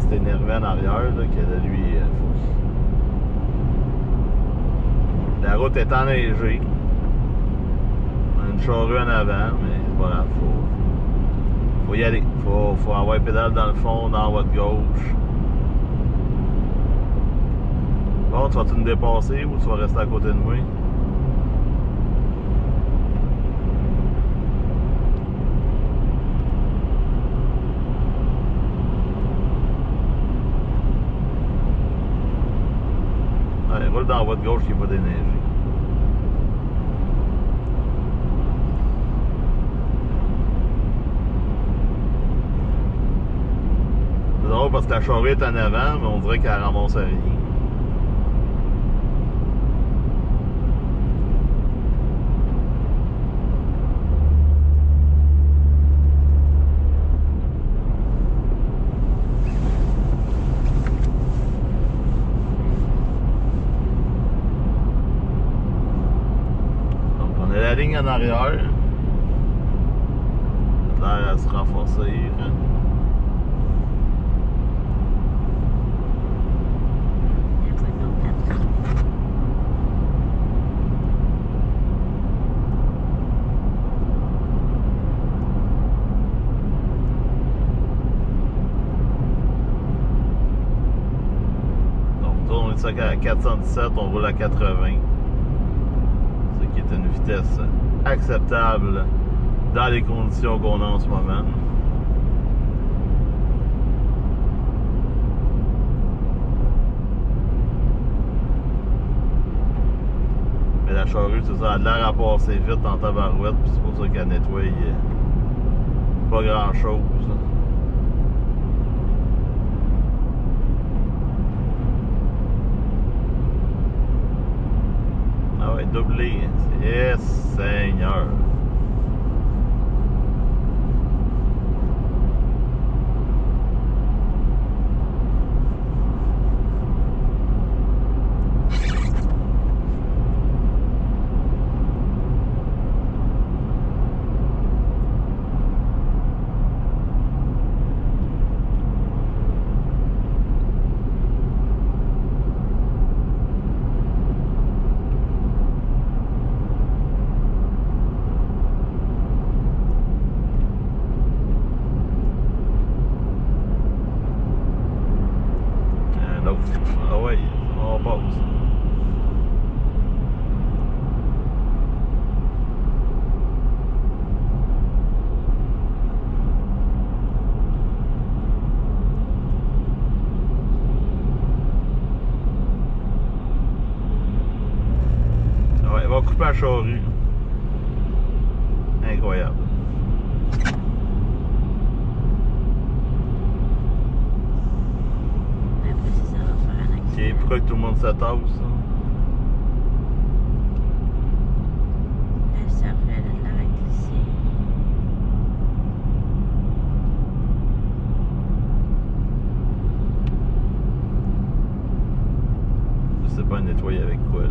s'est énervé en arrière, là, que de lui... La route est enneigée. On a une charrue en avant, mais voilà, faut y aller. Faut avoir pédale dans le fond, dans votre gauche. Bon, tu vas-tu me dépasser ou tu vas rester à côté de moi? Allez, roule dans votre gauche qui va déneiger. C'est drôle parce que la charrue est en avant, mais on dirait qu'elle ramasse rien. La ligne en arrière, l'air à se renforcer. Donc, on est à 417, on roule à 80. Qui est une vitesse acceptable dans les conditions qu'on a en ce moment. Mais la charrue, c'est ça, elle a l'air à passer vite en tabarouette, puis c'est pour ça qu'elle nettoie pas grand chose. Doublé. Yes, Seigneur. Ah ouais, on passe. Ah ouais, on va couper la charrue. Incroyable. Et pourquoi que tout le monde s'attasse? Ça fait de l'arrêt ici. Je sais pas nettoyer avec quoi.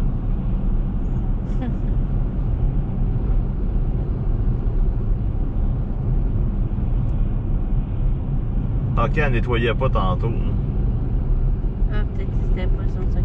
Tant qu'elle nettoyait pas tantôt. Ah, peut-être que c'était pas son secteur.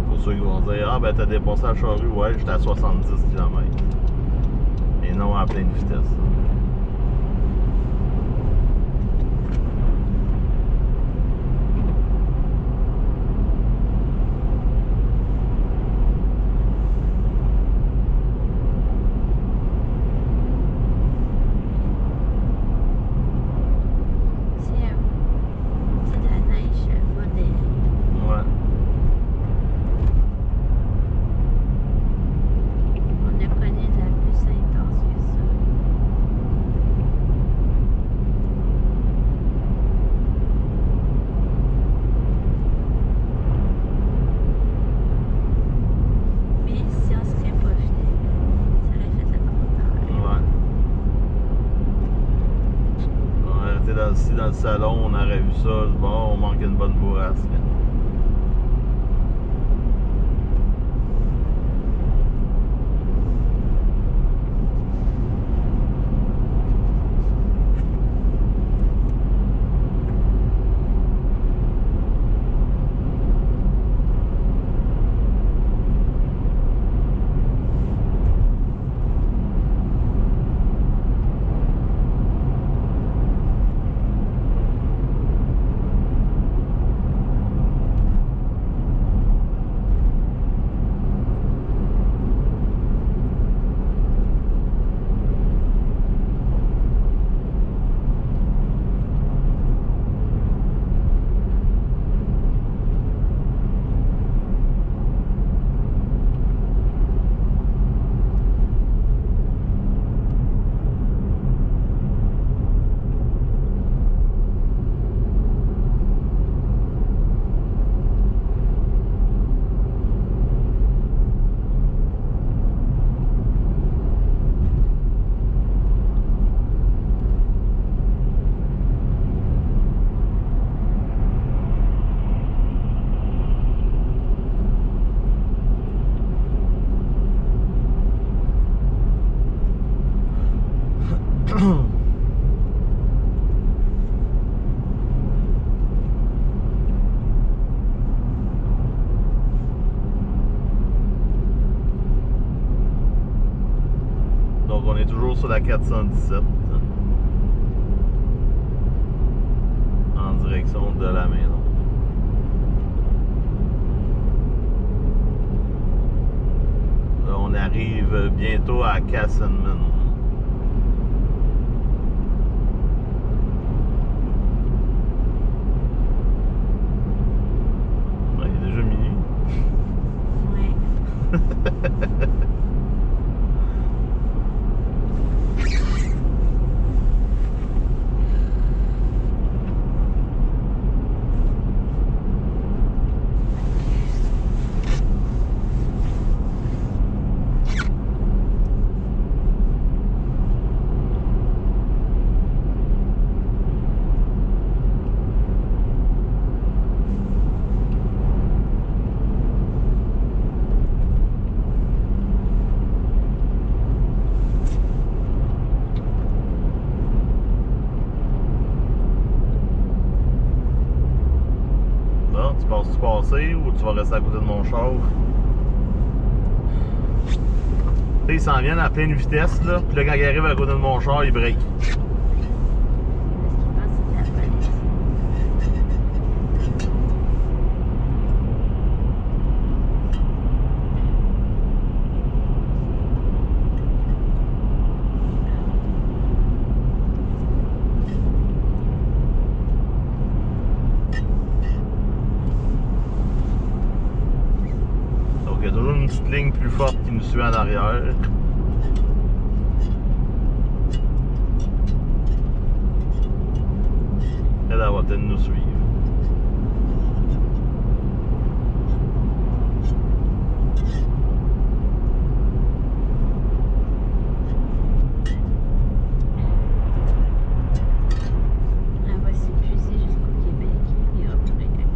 Pour ceux qui vont dire, ah ben t'as dépassé la charrue, ouais, j'étais à 70 km. Et non à pleine vitesse. C'est de la neige modérée. Ouais. On a connu de la plus intense que ça. dans le salon, on aurait vu ça. Bon, on manque une bonne bourrasque. Donc on est toujours sur la 417 en direction de la maison. Là, on arrive bientôt à Casselman. Ouais, il est déjà minuit. Ouais. Tu passes-tu passer ou tu vas rester à côté de mon char? Là, ils s'en viennent à pleine vitesse, là. Puis là, quand ils arrivent à côté de mon char, ils break. Parce qu'il pense que c'est la police. Donc, il y a toujours une petite ligne plus forte qui nous suit en arrière. Elle va peut-être nous suivre. Elle va s'épuiser jusqu'au Québec. Il n'y aura plus rien.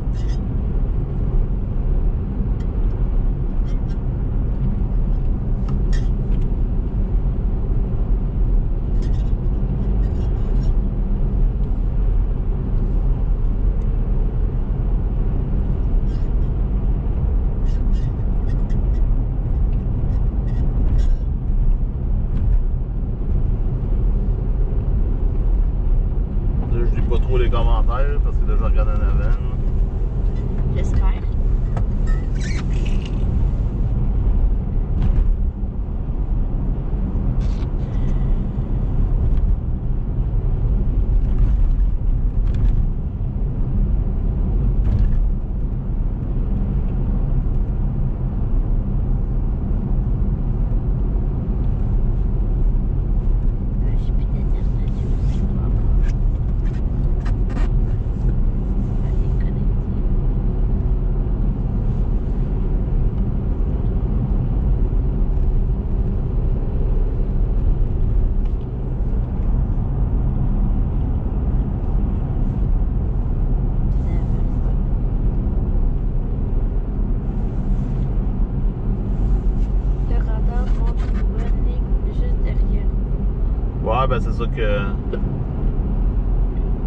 ça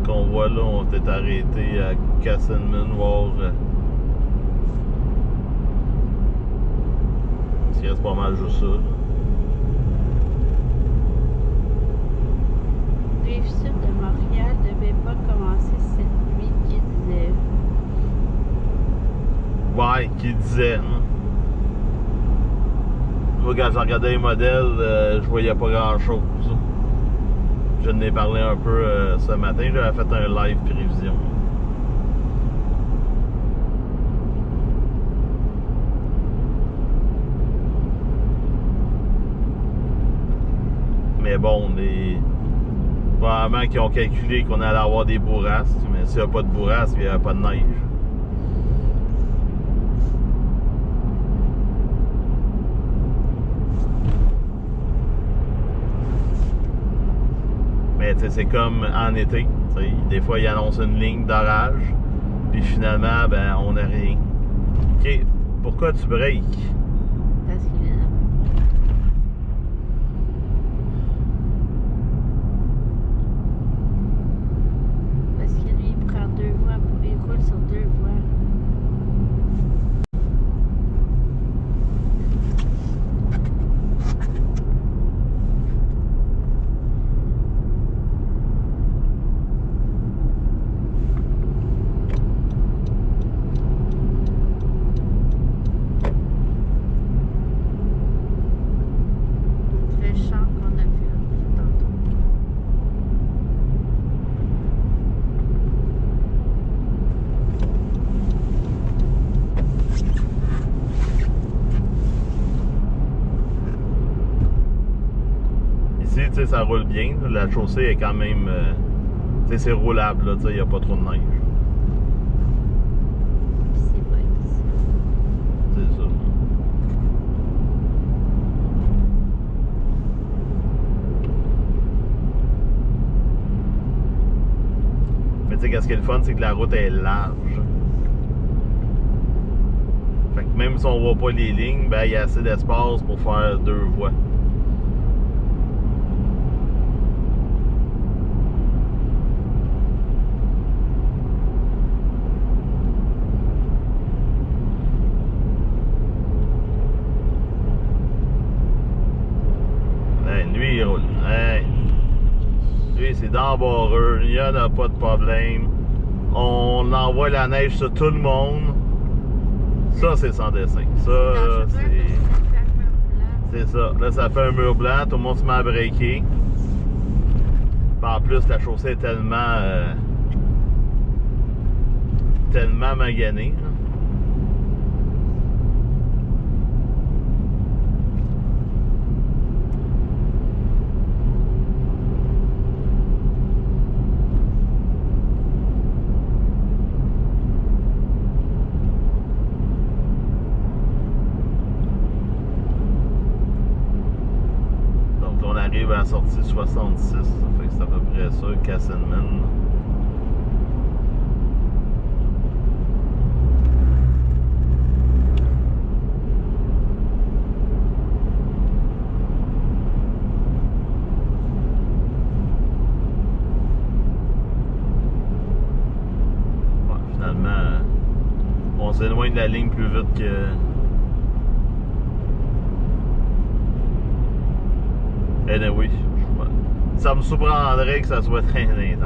qu'on voit là. On va peut-être arrêter à Casselman, voir s'il reste pas mal juste ça. Rive sud de Montréal devait pas commencer cette nuit qui disait. Ouais, qui disait. Moi, quand je regardais les modèles, je voyais pas grand-chose. Je n'ai parlé un peu ce matin. J'avais fait un live prévision. Mais bon, probablement qu'ils ont calculé qu'on allait avoir des bourrasques. Mais s'il n'y a pas de bourrasques, il n'y a pas de neige. Mais c'est comme en été. Des fois, ils annoncent une ligne d'orage. Puis finalement, ben, on n'a rien. OK. Pourquoi tu breaks? Parce qu'il est là. Parce que lui, il prend deux voies. Il roule sur deux voies. Ça roule bien. La chaussée est quand même... c'est roulable. Il n'y a pas trop de neige. C'est pas ici. C'est ça. Mais tu sais, qu'est-ce qui est le fun, c'est que la route est large. Fait que même si on voit pas les lignes, ben il y a assez d'espace pour faire deux voies. Lui, il roule. Hey. Lui, c'est d'embarreur. Il n'y en a pas de problème. On envoie la neige sur tout le monde. Ça, c'est sans dessin. Ça, c'est ça. Là, ça fait un mur blanc. Tout le monde se met à breaker. En plus, la chaussée est tellement maganée. À la sortie 66, ça fait que c'est à peu près ça, Casselman. Ouais, finalement, on s'éloigne de la ligne plus vite que... Anyway, ça me surprendrait que ça soit très intense.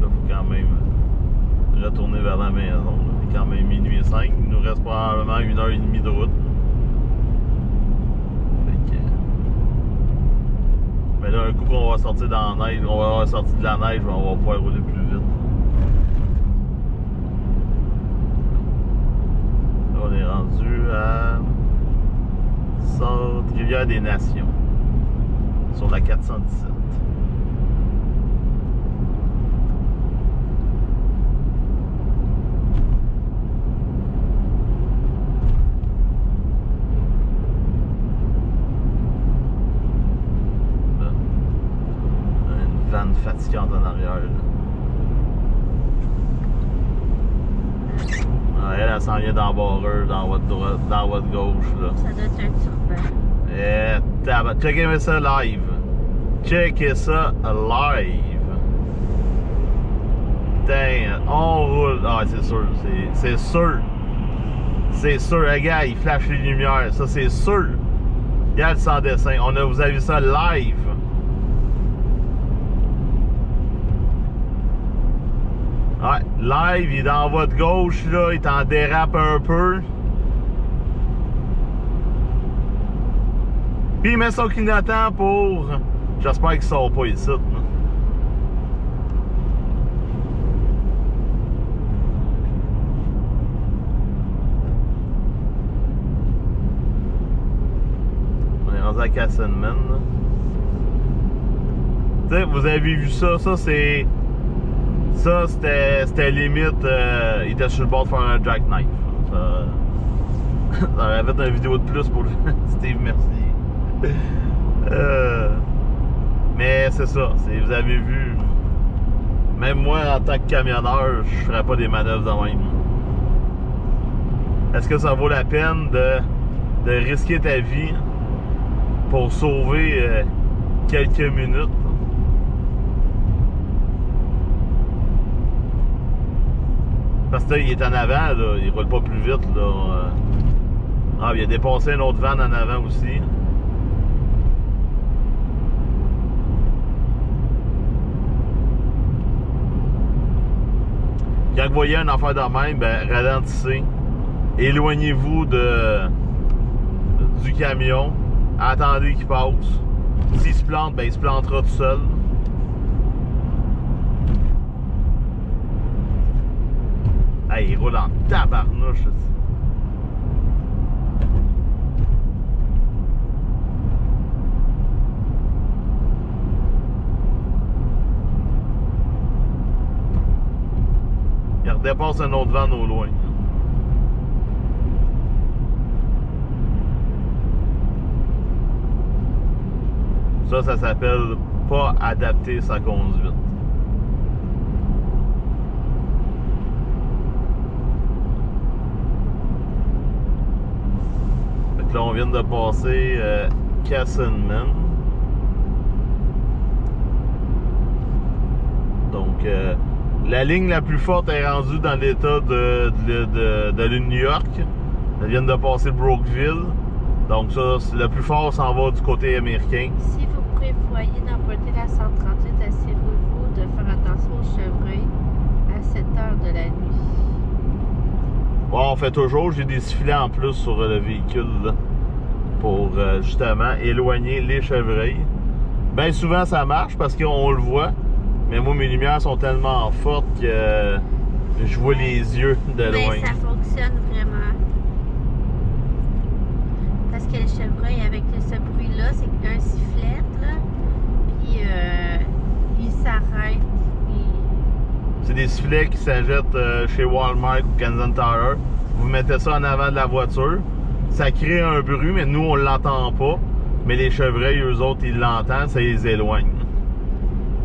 Là, il faut quand même retourner vers la maison. Il est quand même minuit 5. Il nous reste probablement 1h30 de route. Mais là, un coup qu'on va sortir dans la neige, on va avoir sorti de la neige, on va pouvoir rouler plus vite. On est rendu à Rivière-des-Nations sur la 417. Là, une vanne fatigante en arrière. Là. Elle s'en vient dans barreur, dans votre droite, dans votre gauche, là. Ça doit être un turban. Checkez ça live. Checkez ça live. Damn, on roule. Ah, c'est sûr, c'est sûr. C'est sûr, regarde, il flash les lumières. Ça, c'est sûr. Regarde sans dessin. Vous avez vu ça live. Ouais, live, il est dans votre gauche, là. Il t'en dérape un peu. Puis il met son clignotant pour... J'espère qu'il sort pas ici. On est rendu à Cassenman. Tu sais, vous avez vu ça, c'est... Ça, c'était limite... il était sur le bord de faire un jackknife. Ça aurait fait une vidéo de plus pour Steve, merci. Mais c'est ça, vous avez vu, même moi en tant que camionneur, je ferais pas des manœuvres de même. Est-ce que ça vaut la peine de risquer ta vie pour sauver quelques minutes? Parce que là, il est en avant, là, il roule pas plus vite. Là. Ah, il a dépassé une autre vanne en avant aussi. Quand vous voyez un affaire de même, ben, ralentissez. Éloignez-vous du camion. Attendez qu'il passe. S'il se plante, ben, il se plantera tout seul. Hey, il roule en tabarnouche. Il redépasse un autre van au loin. Ça s'appelle pas adapter sa conduite. Fait que là, on vient de passer Cassenman. Donc, la ligne la plus forte est rendue dans l'état de New York. Elle vient de passer Brookville. Donc ça, le plus fort s'en va du côté américain. Si vous prévoyez d'emprunter la 138, assurez-vous de faire attention aux chevreuils à cette heure de la nuit. Bon, on fait toujours. J'ai des sifflets en plus sur le véhicule là, pour justement éloigner les chevreuils. Bien souvent ça marche parce qu'on le voit. Mais moi, mes lumières sont tellement fortes que je vois les yeux de loin. Mais ça fonctionne vraiment. Parce que le chevreuil, avec ce bruit-là, c'est qu'un sifflette, là, puis il s'arrête. C'est des sifflets qui s'achètent chez Walmart ou Canadian Tire. Vous mettez ça en avant de la voiture. Ça crée un bruit, mais nous, on l'entend pas. Mais les chevreuils, eux autres, ils l'entendent, ça les éloigne.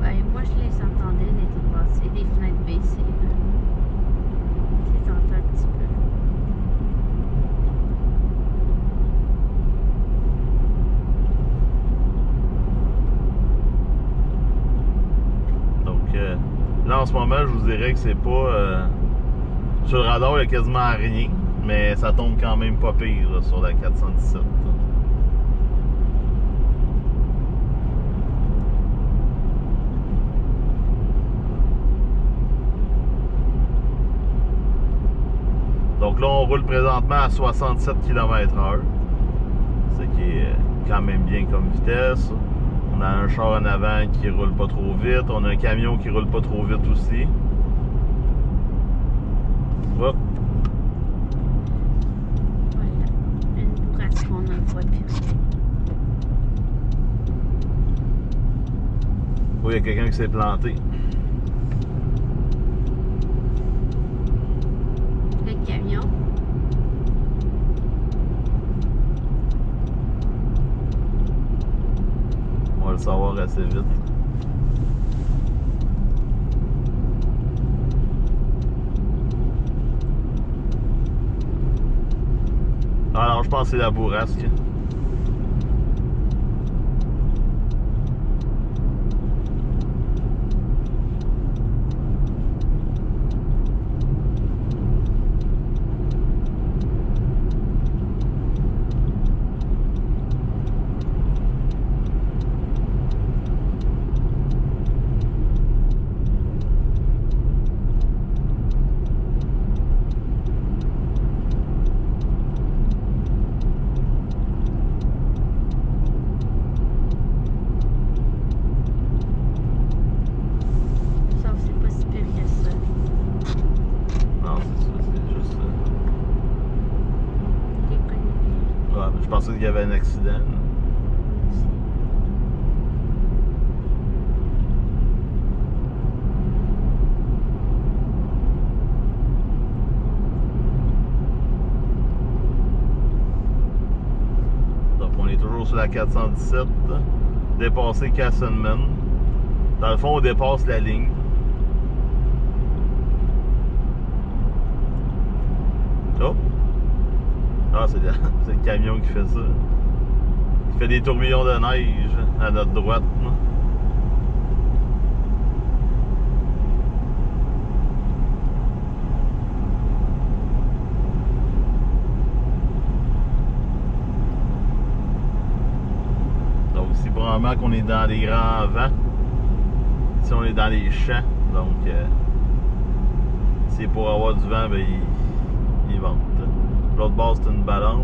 Ouais, moi, je les entendais l'été passé, des fenêtres baissées. Je les entends un petit peu. Donc, là, en ce moment, je vous dirais que c'est pas... sur le radar, il n'y a quasiment rien. Mais ça tombe quand même pas pire là, sur la 417. Donc là, on roule présentement à 67 km/h. Ce qui est quand même bien comme vitesse. On a un char en avant qui roule pas trop vite. On a un camion qui roule pas trop vite aussi. Hop. Voilà. Une bourrasque qu'on a une fois pire. Oui, il y a quelqu'un qui s'est planté. Le camion. On va le savoir assez vite. Non, je pense que c'est la bourrasque. Sauf que c'est pas si pire que ça. Non, c'est ça, c'est juste. J'ai connu Ouais, mais je pensais qu'il y avait un accident. aussi. Donc, on est toujours sur la 417, dépassé Castleman. Dans le fond, on dépasse la ligne. Oh! Ah, c'est le camion qui fait ça. Il fait des tourbillons de neige à notre droite. Là. Donc, c'est probablement qu'on est dans les grands vents. Ici, on est dans les champs. Donc, c'est pour avoir du vent, ben, il vente. L'autre bord, c'est une balance.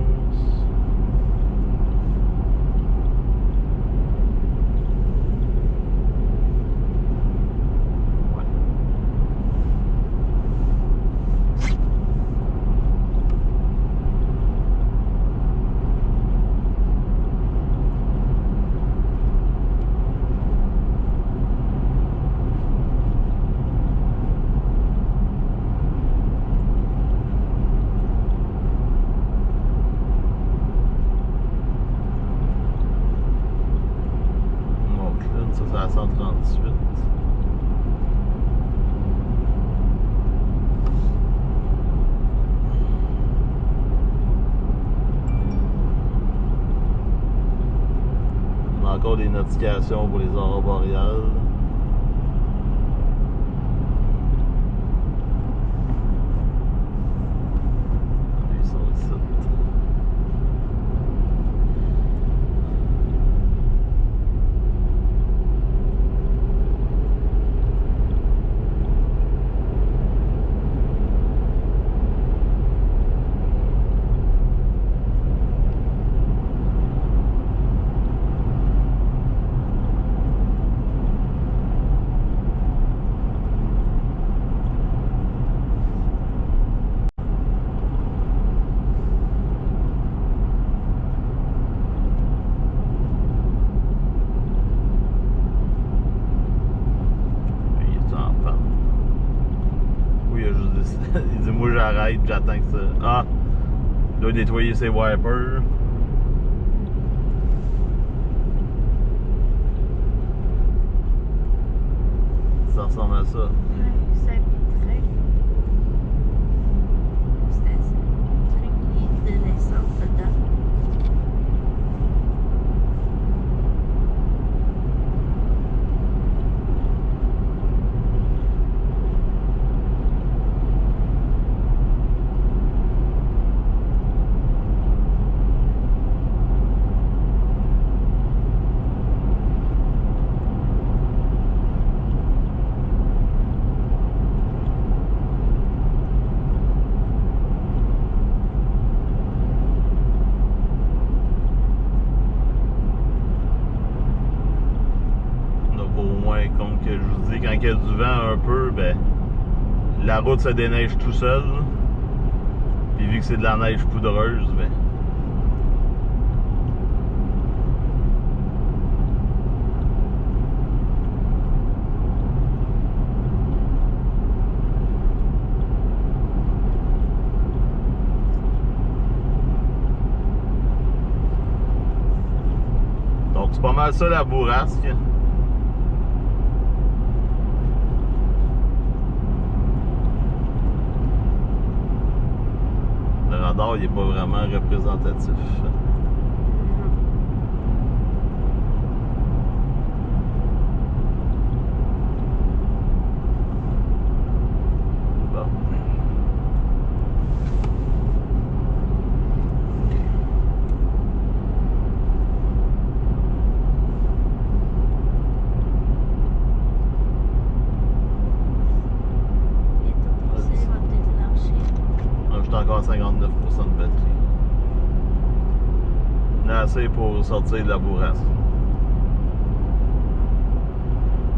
Ouais. Donc là, ça c'est à 138. On a encore des notifications pour les aurores boréales. Ils sont ici. Il est en panne. Oui, il a juste décidé. Il dit moi j'arrête, j'attends que ça. Ah! Il doit nettoyer ses wipers. Ça ressemble à ça. Ouais, ça train. C'était ça. Train qui de l'essence dedans. Donc au moins, comme que je vous dis, quand il y a du vent un peu, ben la route se déneige tout seul. Puis vu que c'est de la neige poudreuse, ben. Donc c'est pas mal ça la bourrasque. Le radar, il n'est pas vraiment représentatif. Bon. J'étais encore à 59% de batterie. On a assez pour sortir de la bourrasque.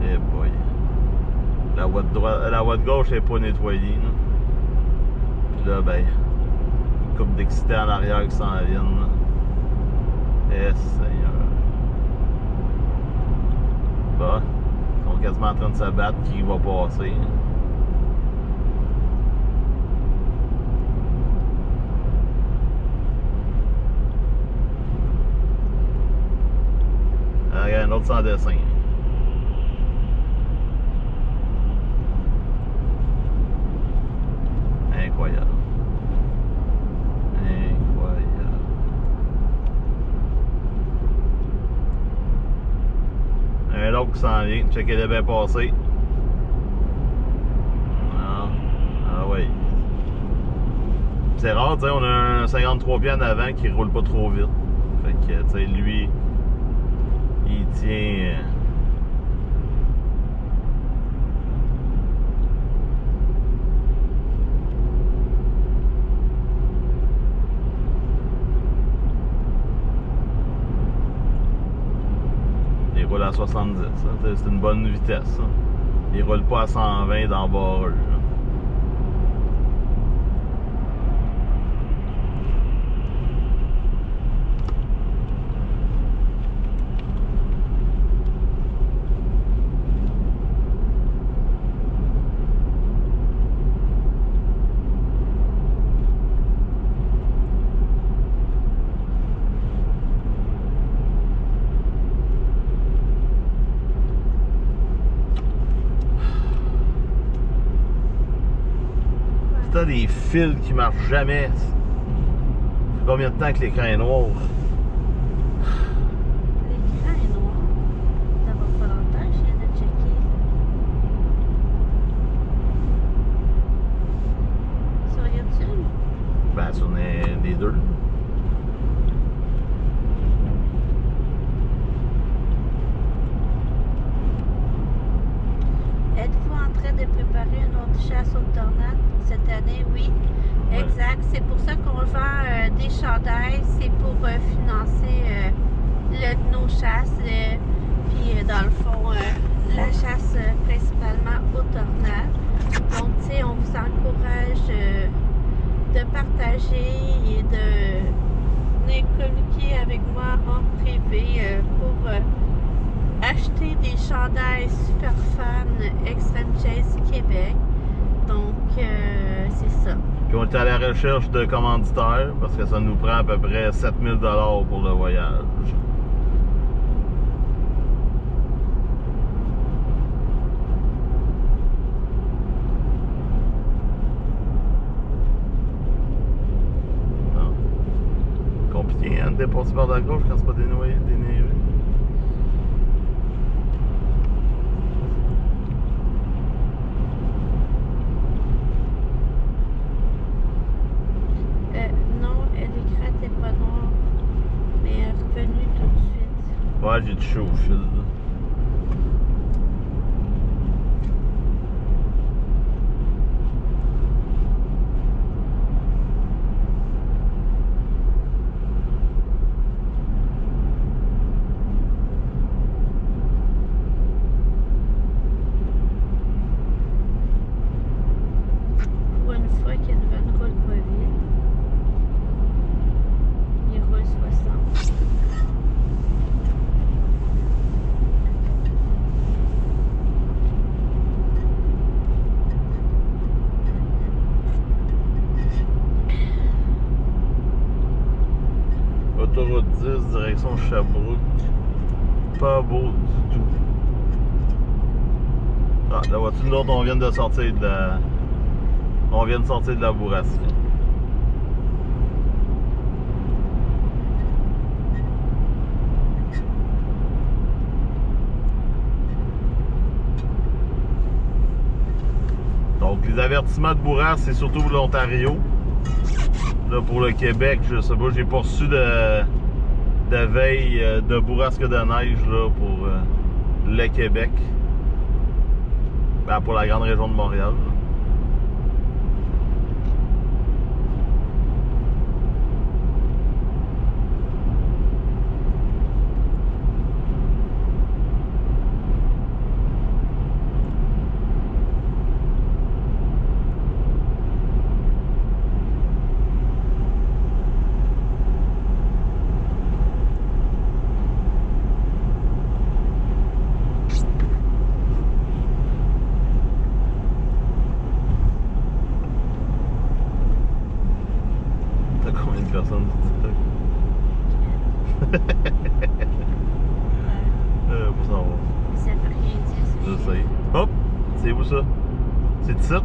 Eh boy. La voie de gauche n'est pas nettoyée. Là. Puis là, ben, une couple d'excités en arrière qui s'en viennent. Eh Seigneur. Bon, ils sont quasiment en train de se battre qui va passer. Il y a un autre sans dessin. Incroyable. Incroyable. Un autre qui s'en vient. Checker les bien passés. Ah oui. C'est rare, tu sais, on a un 53 pieds en avant qui roule pas trop vite. Fait que, tu sais, lui, il tient. Il roule à 70. C'est une bonne vitesse. Hein. Il roule pas à 120 dans le barrage. T'as des fils qui marchent jamais. Ça fait combien de temps que l'écran est noir? L'écran est noir. Ça va pas longtemps, je viens de checker. Sur YouTube? Ben, sur les deux. Êtes-vous en train de préparer une autre chasse aux tornades pour cette année? Oui, Ouais. exact. C'est pour ça qu'on vend des chandails. C'est pour financer nos chasses. Puis, dans le fond, la chasse principalement aux tornades. Donc, tu sais, on vous encourage de partager et de venir communiquer avec moi en privé pour acheter des chandails super fans Extreme Chase Québec. Donc, c'est ça. Puis on est à la recherche de commanditaires parce que ça nous prend à peu près 7000 $ pour le voyage. Non. Compliqué, hein, de dépasser par la gauche quand c'est pas déneigé. Non, l'écran n'était pas noir, mais elle est revenue tout de suite. Ouais, j'ai du chaud au fil. Pour une fois qu'elle ne roule pas vite, il roule 60. Autoroute 10, direction Sherbrooke. Pas beau du tout. Ah, la voiture, nous autres, on vient de sortir de la. On vient de sortir de la bourrasque. Donc, les avertissements de bourrasque, c'est surtout l'Ontario. Là, pour le Québec, je sais pas, j'ai pas reçu de veille de bourrasque de neige là, pour le Québec. Ben, pour la grande région de Montréal. Là. Combien de personnes sur TikTok? Pour savoir. Ça fait rien dire. Je sais. Hop! C'est où ça? C'est ici? Ouais.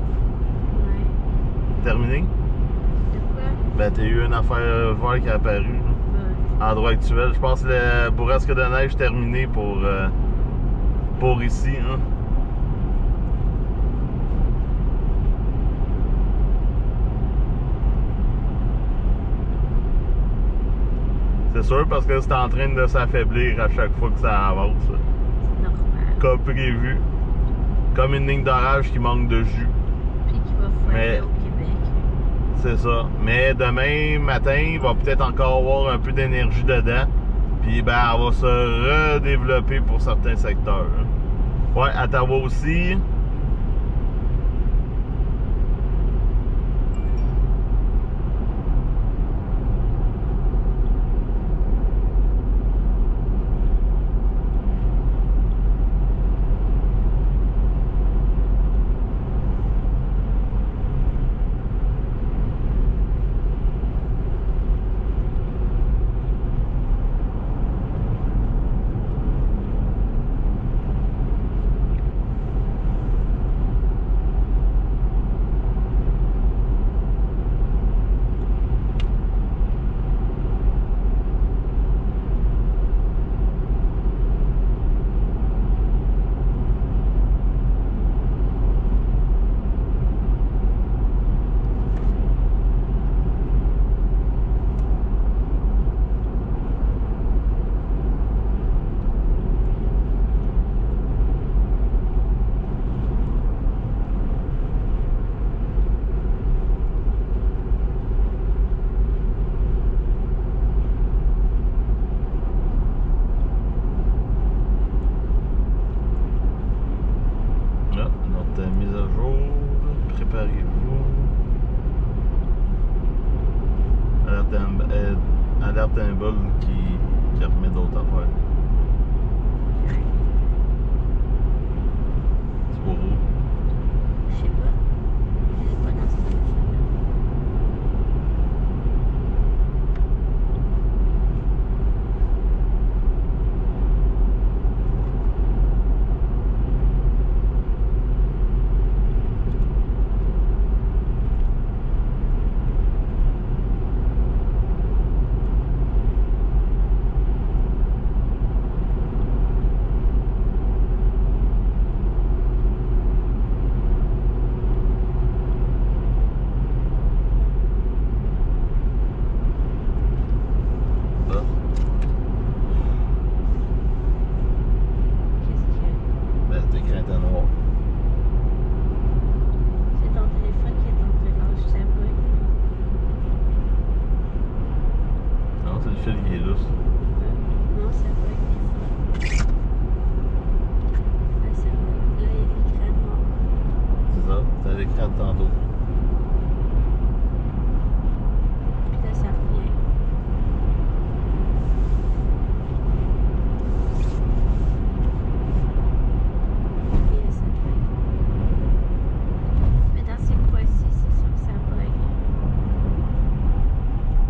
Terminé? De quoi? Ben, t'as eu une affaire verte qui est apparue. Ouais. Endroit actuel. Je pense que le bourrasque de neige terminé pour ici. Hein? C'est sûr parce que c'est en train de s'affaiblir à chaque fois que ça avance. C'est normal. Comme prévu. Comme une ligne d'orage qui manque de jus. Puis qui va Mais- fouetter au Québec. C'est ça. Mais demain matin, il va peut-être encore avoir un peu d'énergie dedans. Puis ben, elle va se redévelopper pour certains secteurs. Hein. Ouais, à Ottawa aussi. Là, notre mise à jour. Préparez-vous. Alerte Symbol qui remet d'autres affaires. C'est pour où? Je sais pas. Elle est pas dans ce téléphone-là. Là. Qu'est-ce qu'il y a? Ben, l'écran était noir. C'est ton téléphone qui est en relâche, ça bug. Non, c'est le fil qui est lousse. Non, ça bug des fois. Ah, ça bug. Là, il y a l'écran noir. C'est ça? C'est l'écran de tantôt. Puis là, ça revient. Et là, ça bug. Mais dans ces fois-ci, c'est sûr que ça bug.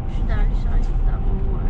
Je suis dans le champ, dans mon truc.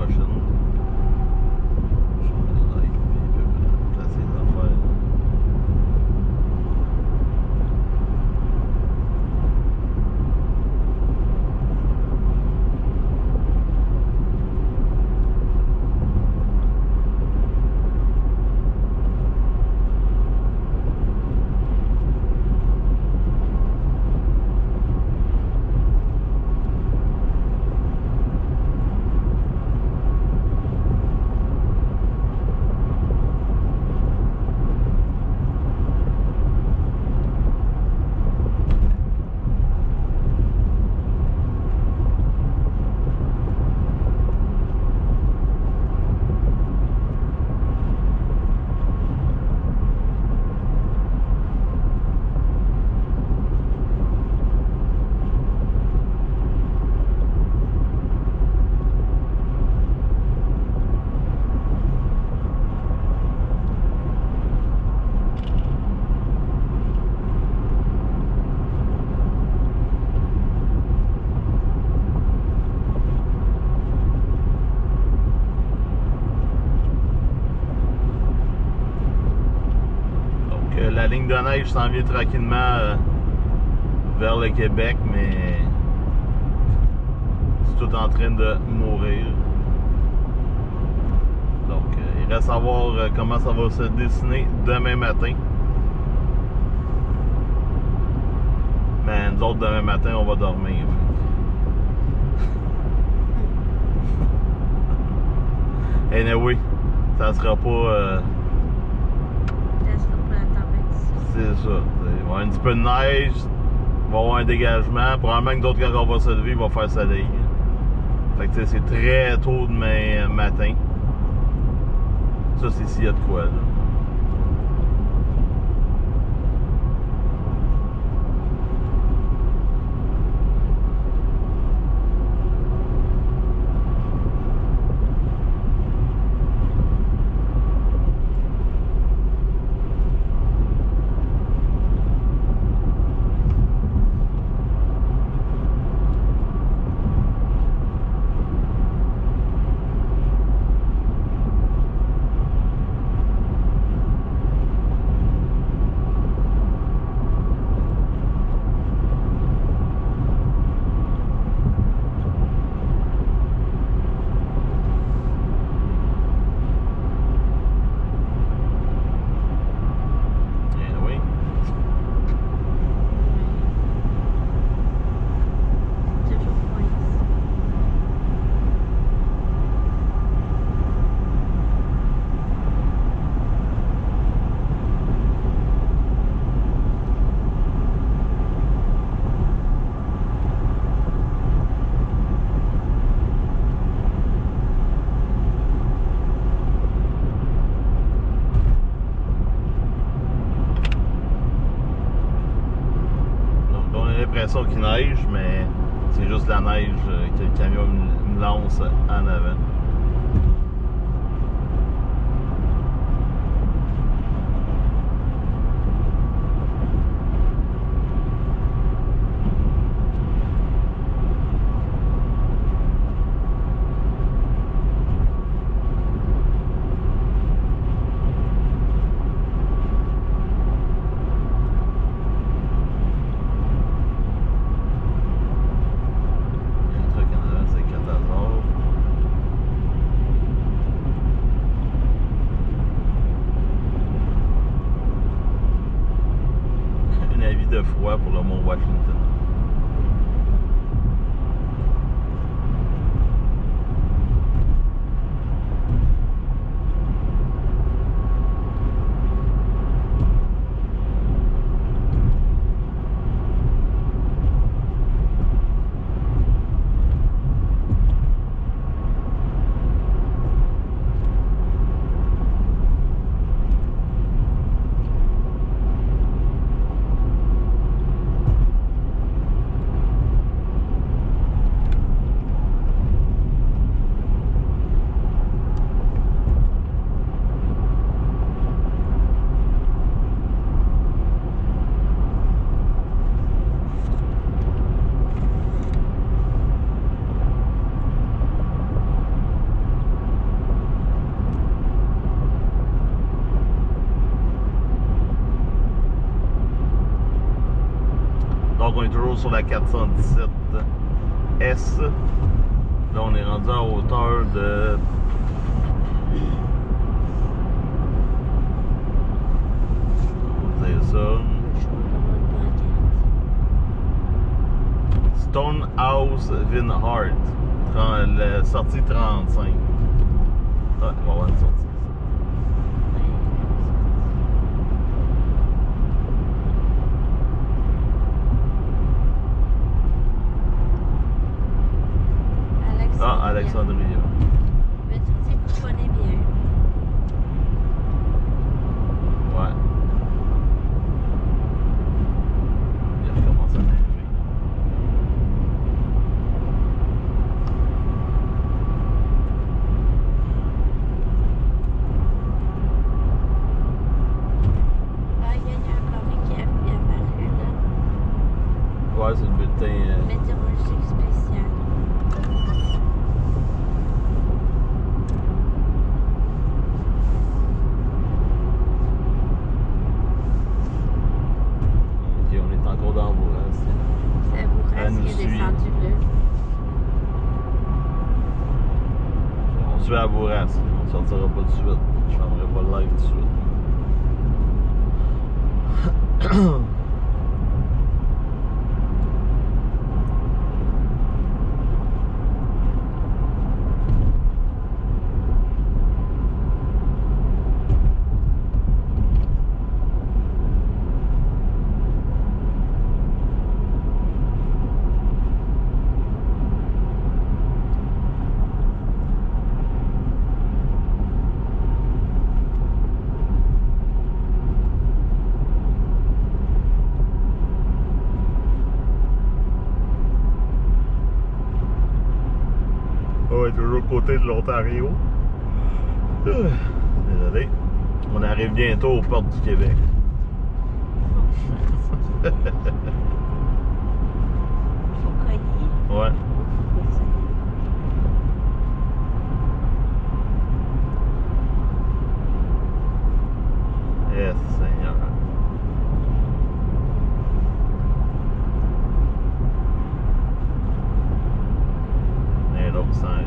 prochaine. Je vais mettre un like, puis placer les affaires. La ligne de neige s'en vient tranquillement vers le Québec, mais c'est tout en train de mourir. Donc, il reste à voir comment ça va se dessiner demain matin. Mais nous autres, demain matin, on va dormir. Anyway, ça sera pas... c'est ça. Il va y avoir un petit peu de neige, il va y avoir un dégagement. Probablement que d'autres, quand on va se lever, il va faire soleil. Fait que c'est très tôt demain matin. Ça, c'est s'il y a de quoi, là. L'impression qu'il neige, mais c'est juste la neige que le camion me lance en avant. De froid pour le mont Washington. toujours sur la 417 S. Là, on est rendu à hauteur de... On va dire ça. Stonehouse Vineyard. La sortie 35. Ah, on va avoir une sortie. Ah, Alexandria. Mais tu sais que tu connais bien. Ouais. Il recommence à neiger. Ah, il y a un permis qui est apparu là. Ouais, c'est le bulletin. Météorologique spécial. Ok, on est encore dans Bourras. C'est vous Elle nous qui est suit. descendu là. On suit à Bourras. On ne sortira pas tout de suite. Je fermerai pas le live tout de suite. On est toujours côté de l'Ontario. Désolé. On arrive bientôt aux portes du Québec. Faut cogner. Ouais. Yes, Seigneur. Et l'autre s'en vient.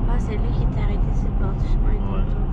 Ah, c'est lui qui t'a arrêté sur le bord du chemin. Ouais. tantôt.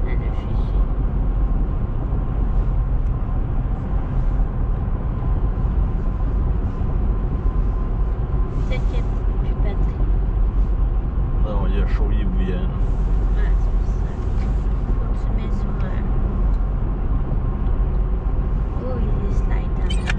Elle a figé. Peut-être qu'il n'y a plus de batterie. Non, il y a chaud, il est bouillant. Ouais, c'est pour ça. Faut que tu mets sur. Oh, il est slide dans la.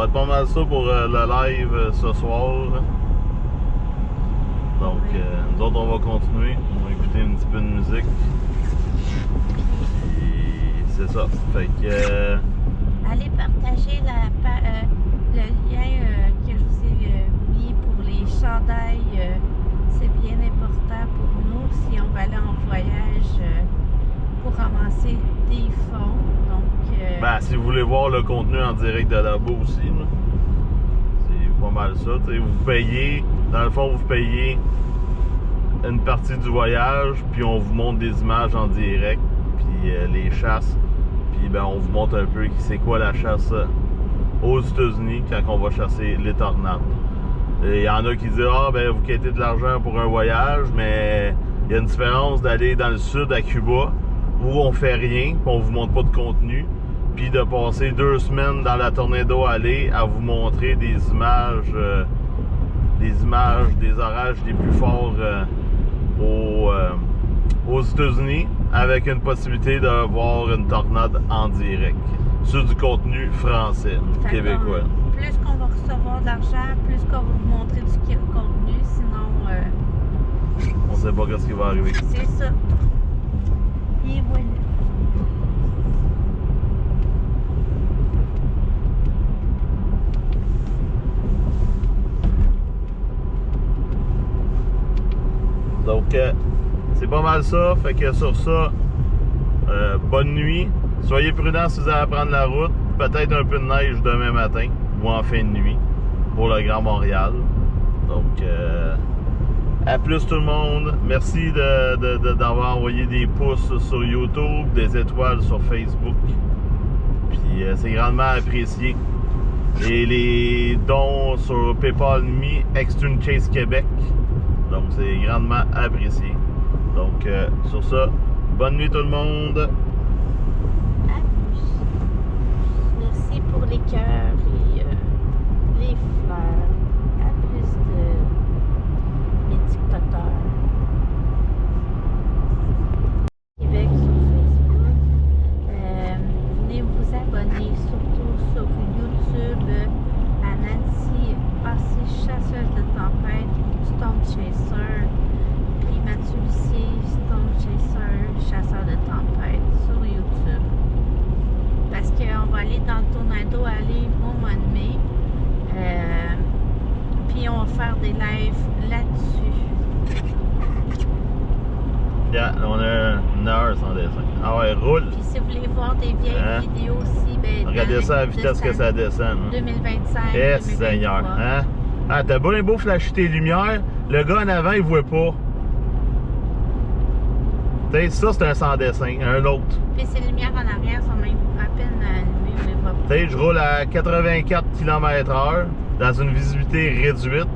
va être pas mal ça pour le live ce soir. Donc, nous autres, on va continuer. On va écouter un petit peu de musique. Et c'est ça. Fait que. Allez partager le lien que je vous ai mis pour les chandails. C'est bien important pour nous si on va aller en voyage pour ramasser des fonds. Donc, Ben, si vous voulez voir le contenu en direct de là-bas aussi, là, c'est pas mal ça. T'sais, vous payez, dans le fond, vous payez une partie du voyage, puis on vous montre des images en direct, puis les chasses, puis ben, on vous montre un peu c'est quoi la chasse aux États-Unis quand on va chasser les tornades. Il y en a qui disent ah ben vous quittez de l'argent pour un voyage, mais il y a une différence d'aller dans le sud à Cuba où on fait rien, puis on vous montre pas de contenu, puis de passer 2 semaines dans la Tornado Alley à vous montrer des images des orages les plus forts aux États-Unis, avec une possibilité de voir une tornade en direct sur du contenu français, québécois. Plus qu'on va recevoir d'argent, plus qu'on va vous montrer du contenu, sinon on sait pas ce qui va arriver. C'est ça. Et voilà. Donc, c'est pas mal ça. Fait que sur ça, bonne nuit. Soyez prudents si vous allez prendre la route. Peut-être un peu de neige demain matin ou en fin de nuit pour le Grand Montréal. Donc, à plus tout le monde. Merci d'avoir envoyé des pouces sur YouTube, des étoiles sur Facebook. Puis, c'est grandement apprécié. Et les dons sur PayPal Me, Extreme Chase Québec. Donc, c'est grandement apprécié. Donc, sur ça, bonne nuit tout le monde. À plus. Merci pour les cœurs et les fleurs. À plus de mes TikTokers. Québec sur Facebook. Venez vous abonner surtout sur YouTube à Nancy Passy, chasseuse de tempête, Storm Chaser, puis Mathieu Lucier, Storm Chaser, chasseur de tempête sur YouTube. Parce qu'on va aller dans le Tornado Alley au mois de mai. Puis on va faire des lives là-dessus. Yeah, on a une heure sans dessin. Ah ouais, roule. Puis si vous voulez voir des vieilles vidéos aussi, ben, regardez ça à la vitesse que ça descend. 2025. Eh Seigneur, hein? Ah, t'as beau flasher tes lumières, le gars en avant, il voit pas. T'sais, ça, c'est un sans dessin, un autre. Puis ces lumières en arrière sont même à peine allumées, on les voit pas. T'sais, je roule à 84 km/h dans une visibilité réduite.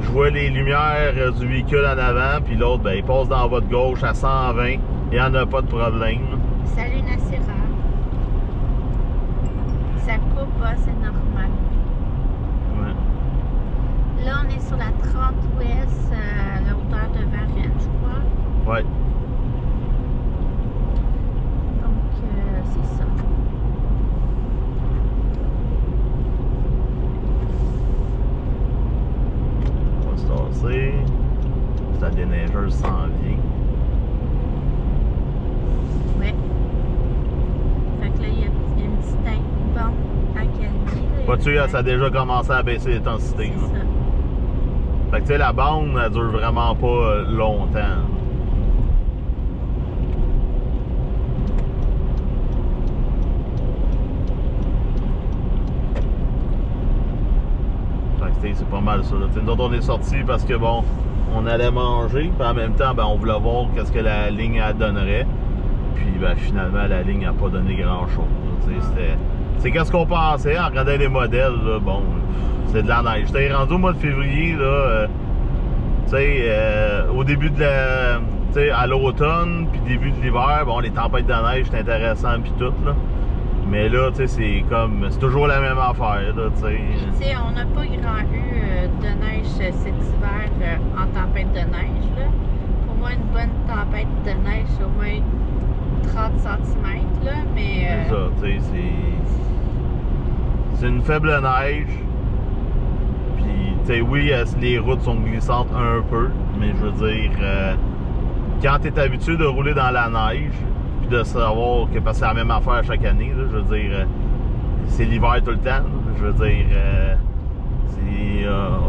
Je vois les lumières du véhicule en avant, puis l'autre, ben, il passe dans votre gauche à 120. Il n'y en a pas de problème. Salut Nassira. Ça coupe pas, c'est normal. Ouais. Là, on est sur la 30 ouest, à la hauteur de Varennes, je crois. Ouais. Donc, c'est ça. On va se tasser. La déneigeuse s'en vient. Ouais. Fait que là, il y a une petite bande à calmer. Vois-tu, ça a déjà commencé à baisser l'intensité. C'est ça. Fait que tu sais, la bande, elle dure vraiment pas longtemps. Fait que c'est pas mal ça. Nous autres, on est sortis parce que bon, on allait manger, puis en même temps, ben, on voulait voir qu'est-ce que la ligne elle donnerait. Puis ben, finalement, la ligne n'a pas donné grand-chose. C'est qu'est-ce qu'on pensait en regardant les modèles. Là, bon, c'est de la neige. J'étais rendu au mois de février, là, au début de la... à l'automne, puis début de l'hiver, bon, les tempêtes de neige, c'est intéressant, puis tout, là. Mais là, tu sais, c'est comme... C'est toujours la même affaire, là, tu sais. Puis, tu sais, on n'a pas grand eu de neige cet hiver en tempête de neige, là. Pour moi, une bonne tempête de neige, c'est au moins 30 cm, là, mais... C'est ça, tu sais, c'est une faible neige. Puis, tu sais, oui, les routes sont glissantes un peu, mais je veux dire, quand tu es habitué de rouler dans la neige, puis de savoir que, parce que c'est la même affaire chaque année, là, je veux dire, c'est l'hiver tout le temps. Là, je veux dire,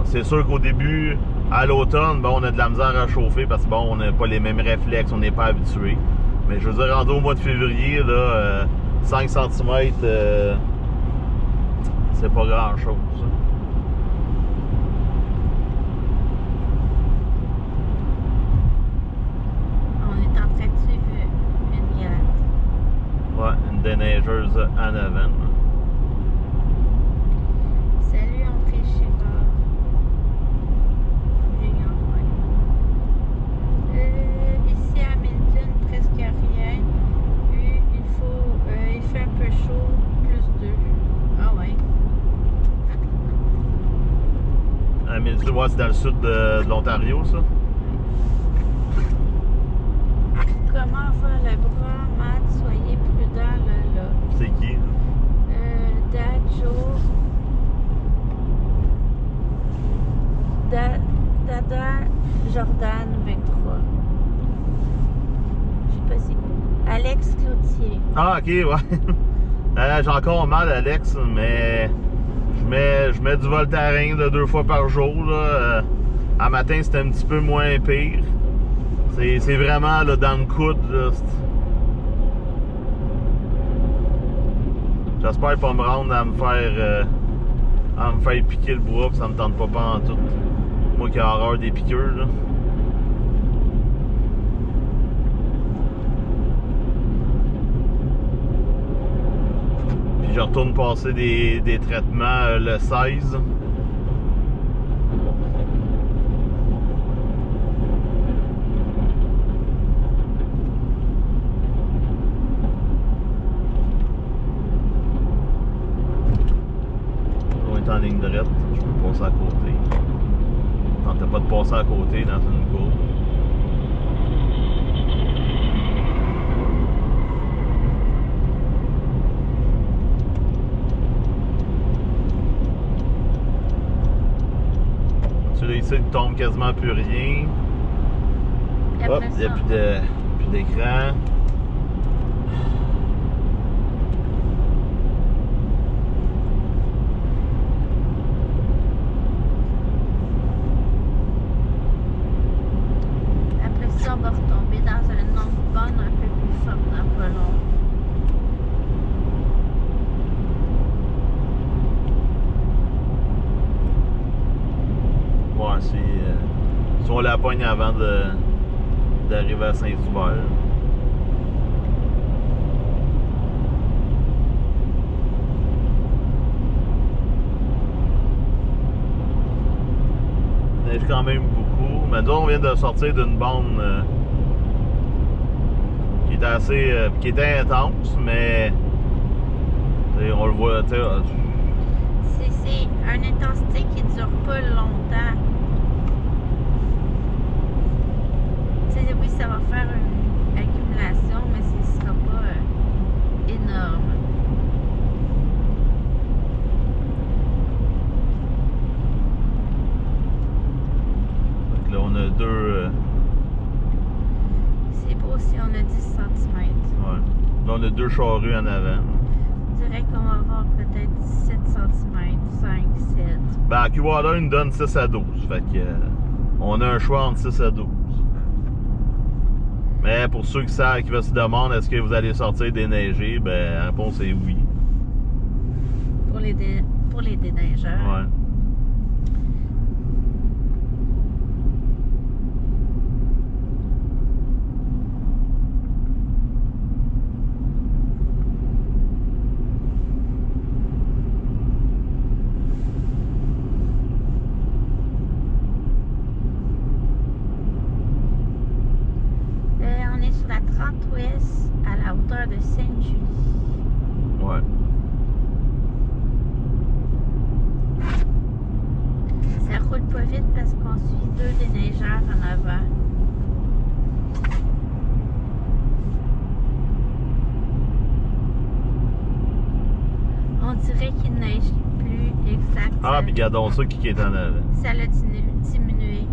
c'est sûr qu'au début, à l'automne, bon, on a de la misère à chauffer parce que bon, on n'a pas les mêmes réflexes, on n'est pas habitué. Mais je veux dire, rendu au mois de février, là, 5 cm, c'est pas grand chose. On est en train de suivre une galette. Ouais, une déneigeuse en avant. Salut, André Chérard. Ici à Hamilton, presque rien. Il fait un peu chaud, plus 2. Ah ouais. Hamilton, ouais, c'est dans le sud de l'Ontario, ça. Comment va le bras, Matt? Soyez prudent, là. C'est qui? Dad Joe. Dada Jordan 23. Je sais pas si. Alex Cloutier. Ah, ok, ouais. J'ai encore mal, Alex, mais je mets du Voltaren là, 2 fois par jour. Là. À matin, c'était un petit peu moins pire. C'est vraiment là, dans le coude. J'espère pas me rendre à me faire piquer le bras, puis ça me tente pas en tout. Moi qui ai horreur des piqûres. Là. Puis je retourne passer des traitements le 16. On est en ligne droite, je peux passer à côté. Tentais pas de passer à côté dans une courbe. Celui-là ici, il tombe quasiment plus rien. Hop, il n'y a plus d'écran. Après ça, on va retomber dans un autre bonne un peu plus forte dans pas long. Ouais, si on la pogne avant d'arriver à Saint-Hubert. Il neige quand même beaucoup. Mais nous, on vient de sortir d'une bande qui était qui était intense, mais on le voit, C'est une intensité qui dure pas longtemps. Oui, ça va faire une accumulation, mais ce sera pas énorme. Donc là, on a deux. C'est beau si on a 10 cm. Ouais. Là, on a 2 charrues en avant. Je dirais qu'on va avoir peut-être 17 cm, 5, 7. Ben, AccuWater, il nous donne 6 à 12. Fait que, on a un choix entre 6 à 12. Mais pour ceux qui se demandent est-ce que vous allez sortir déneiger, ben la réponse est oui. Pour les déneigeurs. Ouais. On est sur la 30 ouest à la hauteur de Sainte-Julie. Ouais. Ça roule pas vite parce qu'on suit 2 déneigeurs en avant. On dirait qu'il neige plus exact. Ah, puis regardons ça qui est en avant. Ça l'a diminué.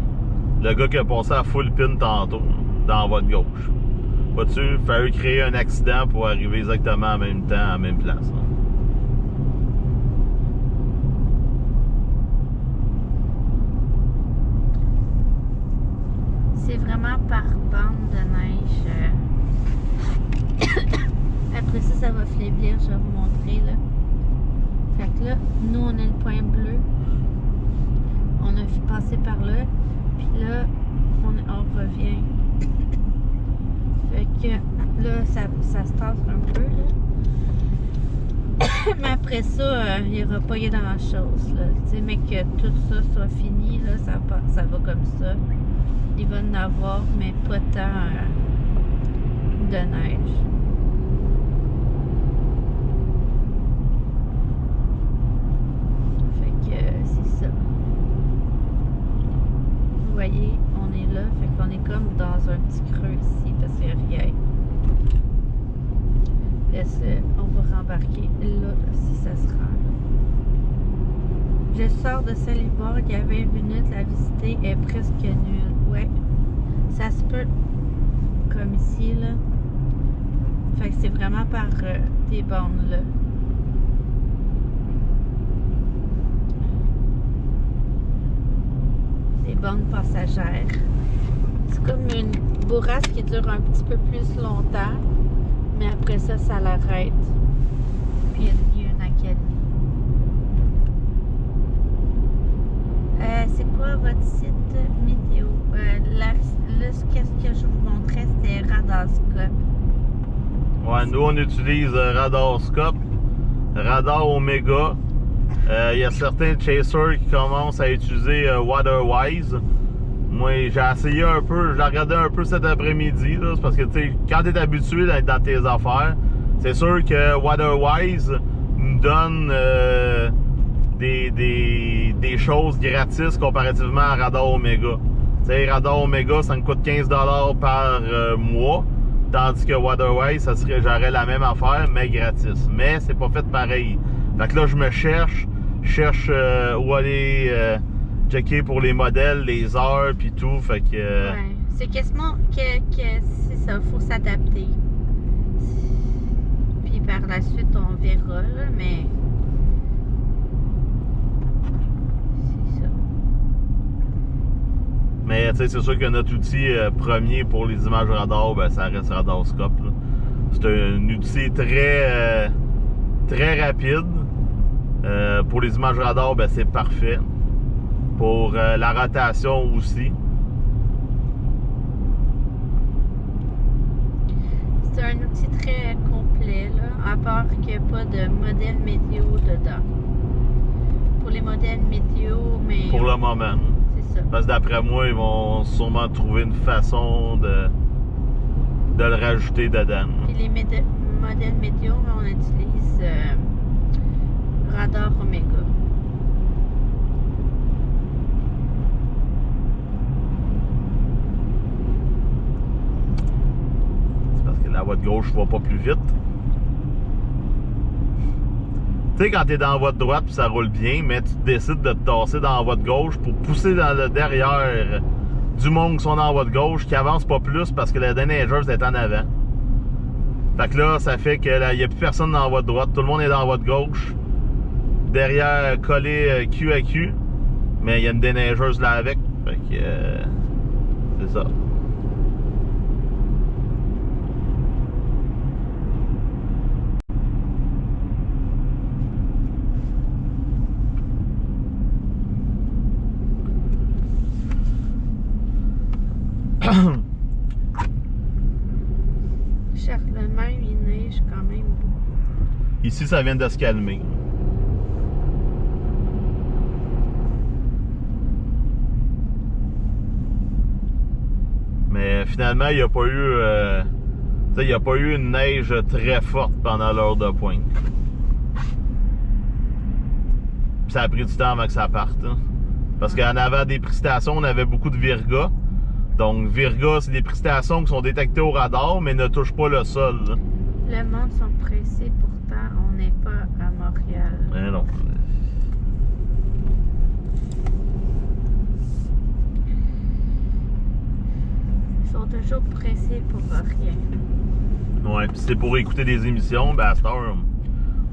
Le gars qui a passé à full pin tantôt, dans la voie de gauche. Vois-tu, il fallait créer un accident pour arriver exactement en même temps, à la même place. Hein. C'est vraiment par bande de neige. Après ça, ça va faiblir, je vais vous montrer là. Fait que là, nous on a le point bleu. On a passé par là. Puis là, on revient. Fait que là, ça se tasse un peu là. Mais après ça, il n'y aura pas grand chose là. Tu sais, mais que tout ça soit fini, là, ça va comme ça. Il va en avoir, mais pas tant de neige. Fait que c'est ça. Vous voyez, on est là, fait qu'on est comme dans un petit creux ici, parce qu'il n'y a rien. On va rembarquer là, si ça se rend. Je sors de Saint-Liboire, il y a 20 minutes, la visite est presque nulle. Ouais, ça se peut, comme ici, là. Fait que c'est vraiment par des bornes, là. Des bornes passagères. C'est comme une bourrasque qui dure un petit peu plus longtemps, mais après ça, ça l'arrête. Puis il y a une accalmie. C'est quoi votre site météo? Là, ce que je vous montrais, c'était Radarscope. Ouais, nous on utilise Radarscope, Radar Omega. Il y a certains chasers qui commencent à utiliser WaterWise. Moi, j'ai essayé un peu, je l'ai regardé un peu cet après-midi, là, parce que tu sais, quand tu es habitué d'être dans tes affaires, c'est sûr que WaterWise nous donne des choses gratis comparativement à Radar Omega. Tu sais, Radar Omega, ça me coûte 15$ par mois, tandis que WaterWise, j'aurais la même affaire, mais gratis. Mais c'est pas fait pareil. Fait que là, je me cherche où aller checker pour les modèles, les heures, puis tout. Fait que... Ouais, c'est quasiment que c'est ça, faut s'adapter. Puis par la suite, on verra, là, mais... Mais tu sais, c'est sûr que notre outil premier pour les images radar, ben, ça reste Radarscope. C'est un outil très rapide. Pour les images radar, ben, c'est parfait. Pour la rotation aussi. C'est un outil très complet, là, à part qu'il n'y a pas de modèle météo dedans. Pour les modèles météo, mais... Pour le moment. C'est ça. Parce que d'après moi, ils vont sûrement trouver une façon de le rajouter dedans. Puis les modèles météo, on utilise Radar Omega. C'est parce que la voie de gauche va pas plus vite. Tu sais, quand tu es dans la voie de droite puis ça roule bien, mais tu décides de te tasser dans la voie de gauche pour pousser dans le derrière du monde qui sont dans la voie de gauche, qui avance pas plus parce que la déneigeuse est en avant. Fait que là, ça fait qu'il n'y a plus personne dans la voie de droite. Tout le monde est dans la voie de gauche. Derrière, collé cul à cul. Mais il y a une déneigeuse là avec. Fait que c'est ça. Charlemagne, il neige quand même beaucoup. Ici, ça vient de se calmer. Mais finalement, il n'y a pas eu il n'y a pas eu une neige très forte pendant l'heure de pointe. Puis ça a pris du temps avant que ça parte. Hein. Parce qu'en avant des précipitations, on avait beaucoup de virga. Donc, virga, c'est des précipitations qui sont détectées au radar, mais ne touchent pas le sol. Là. Le monde sont pressés, pourtant, on n'est pas à Montréal. Mais non. Ils sont toujours pressés pour rien. Ouais, pis c'est pour écouter des émissions, ben à cette heure,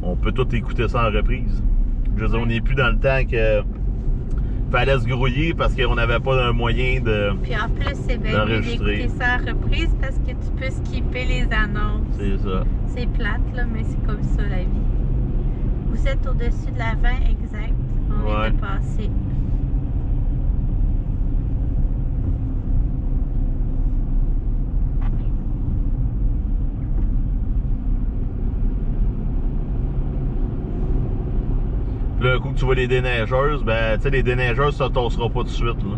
on peut tout écouter ça en reprise. Je veux dire, on n'est plus dans le temps que fallait se grouiller parce qu'on n'avait pas un moyen de. Puis en plus, c'est bien mieux d'écouter ça en reprise parce que tu peux skipper les annonces. C'est ça. C'est plate, là, mais c'est comme ça la vie. Vous êtes au-dessus de la 20, exact. On Ouais. est dépassé. Là, un coup que tu vois les déneigeuses, ben, tu sais, les déneigeuses, ça tossera pas tout de suite, là.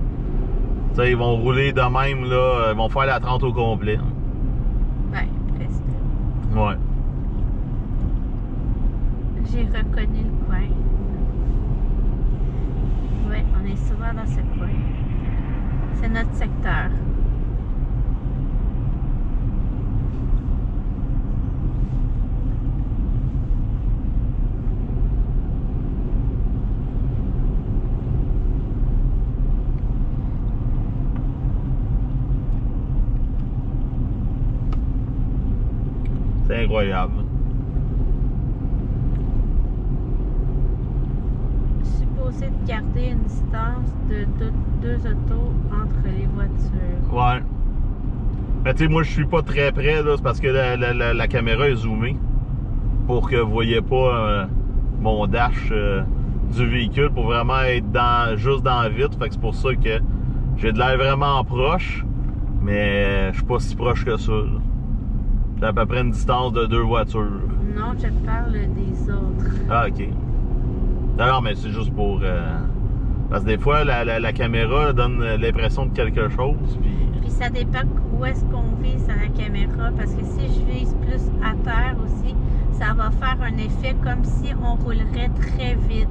Tu sais, ils vont rouler de même, là, ils vont faire la 30 au complet. Ben, presque. Ouais. J'ai reconnu le coin. Ouais, on est souvent dans ce coin. C'est notre secteur. C'est incroyable. Supposé de garder une distance de deux autos entre les voitures. Ouais. Ben, tu sais, moi, je suis pas très près, là, c'est parce que la caméra est zoomée pour que vous voyez pas mon dash du véhicule pour vraiment être juste dans la vitre. Fait que c'est pour ça que j'ai de l'air vraiment proche, mais je suis pas si proche que ça, là. J'ai à peu près une distance de 2 voitures. Non, je parle des autres. Ah, ok. Non, mais c'est juste pour. Parce que des fois, la caméra donne l'impression de quelque chose, puis. Puis ça dépend où est-ce qu'on vise à la caméra, parce que si je vise plus à terre aussi, ça va faire un effet comme si on roulerait très vite.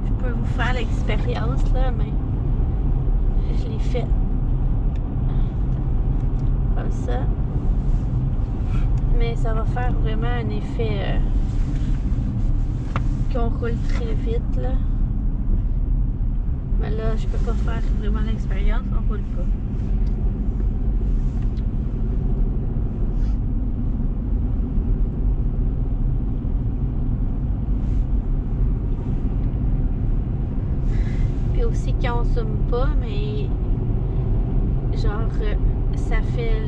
Je peux vous faire l'expérience, là, mais je l'ai fait. Comme ça. Mais ça va faire vraiment un effet qu'on roule très vite, là. Mais là, je peux pas faire vraiment l'expérience, on roule pas. Puis aussi quand on zoome pas, mais genre ça fait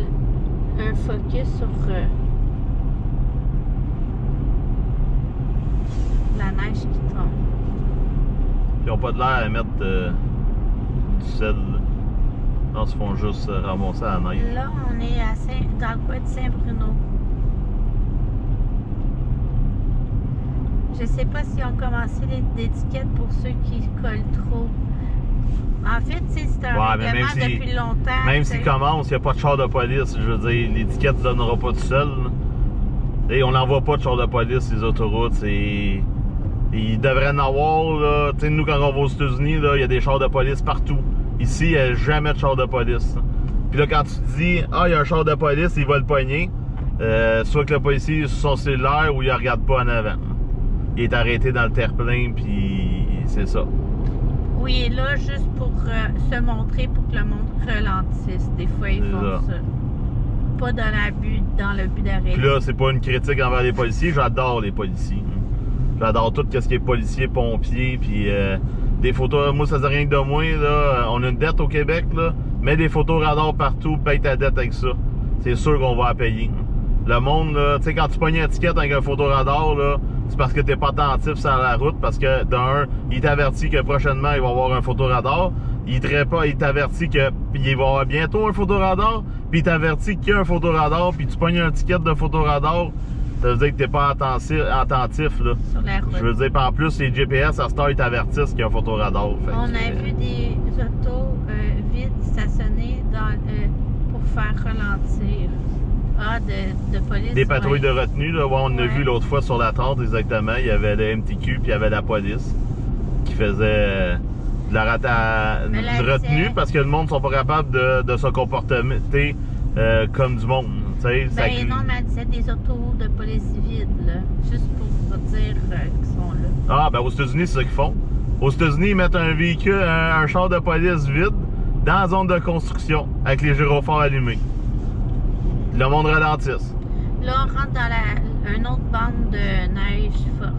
un focus sur la neige qui tombe. Ils ont pas de l'air à mettre du sel, là. Non, ils font juste ramasser la neige. Là, on est dans le coin de Saint-Bruno. Je sais pas si on commencé l'étiquette pour ceux qui collent trop. En fait, c'est un Ouais, mais règlement même si- depuis longtemps. Même t'sais. s'ils commencent, il n'y a pas de char de police. Je veux dire, l'étiquette ne donnera pas tout seul, là. Et on n'envoie pas de char de police, les autoroutes. Il devrait en avoir, là. Tu sais, nous, quand on va aux États-Unis, là, il y a des chars de police partout. Ici, il n'y a jamais de char de police. Puis là, quand tu te dis, ah, il y a un char de police, il va le pogner, soit que le policier est sur son cellulaire ou il ne regarde pas en avant. Il est arrêté dans le terre-plein, puis c'est ça. Oui, et là, juste pour se montrer, pour que le monde ralentisse. Des fois, ils C'est font ça. ça. Pas dans le but d'arrêter. Puis là, c'est pas une critique envers les policiers, j'adore les policiers. J'adore tout ce qui est policier, pompier, puis des photos. Moi, ça dit rien que de moi, là. On a une dette au Québec, là. Mets des photos radar partout, paye ta dette avec ça. C'est sûr qu'on va la payer. Le monde, là, tu sais, quand tu pognes un ticket avec un photoradar, là, c'est parce que t'es pas attentif sur la route, parce que d'un, il t'avertit que prochainement, il va y avoir un photoradar. Il t'avertit que il va y avoir bientôt un photoradar, puis il t'avertit qu'il y a un photoradar, puis tu pognes un ticket de photoradar, ça veut dire que t'es pas attentif, là. Sur la route. Je veux dire, puis en plus, les GPS, à cette heure, ils t'avertissent qu'il y a un photoradar. Fait On que, a vu des autos vides stationnées pour faire ralentir. Ah, de police. Des patrouilles ouais. de retenue, là, ouais, on a Ouais. vu l'autre fois sur la 30, exactement. Il y avait le MTQ, puis il y avait la police qui faisait de la Mais la retenue disait- parce que le monde ne sont pas capables de se comporter comme du monde. Tu sais, ça Ben crie- non, mais elle disait des autos de police vide, là. Juste pour va dire qu'ils sont là. Ah, ben aux États-Unis, c'est ça qu'ils font. Aux États-Unis, ils mettent un véhicule, un char de police vide dans la zone de construction avec les gyrophares allumés. Le monde ralentisse. Là, on rentre dans une autre bande de neige forte.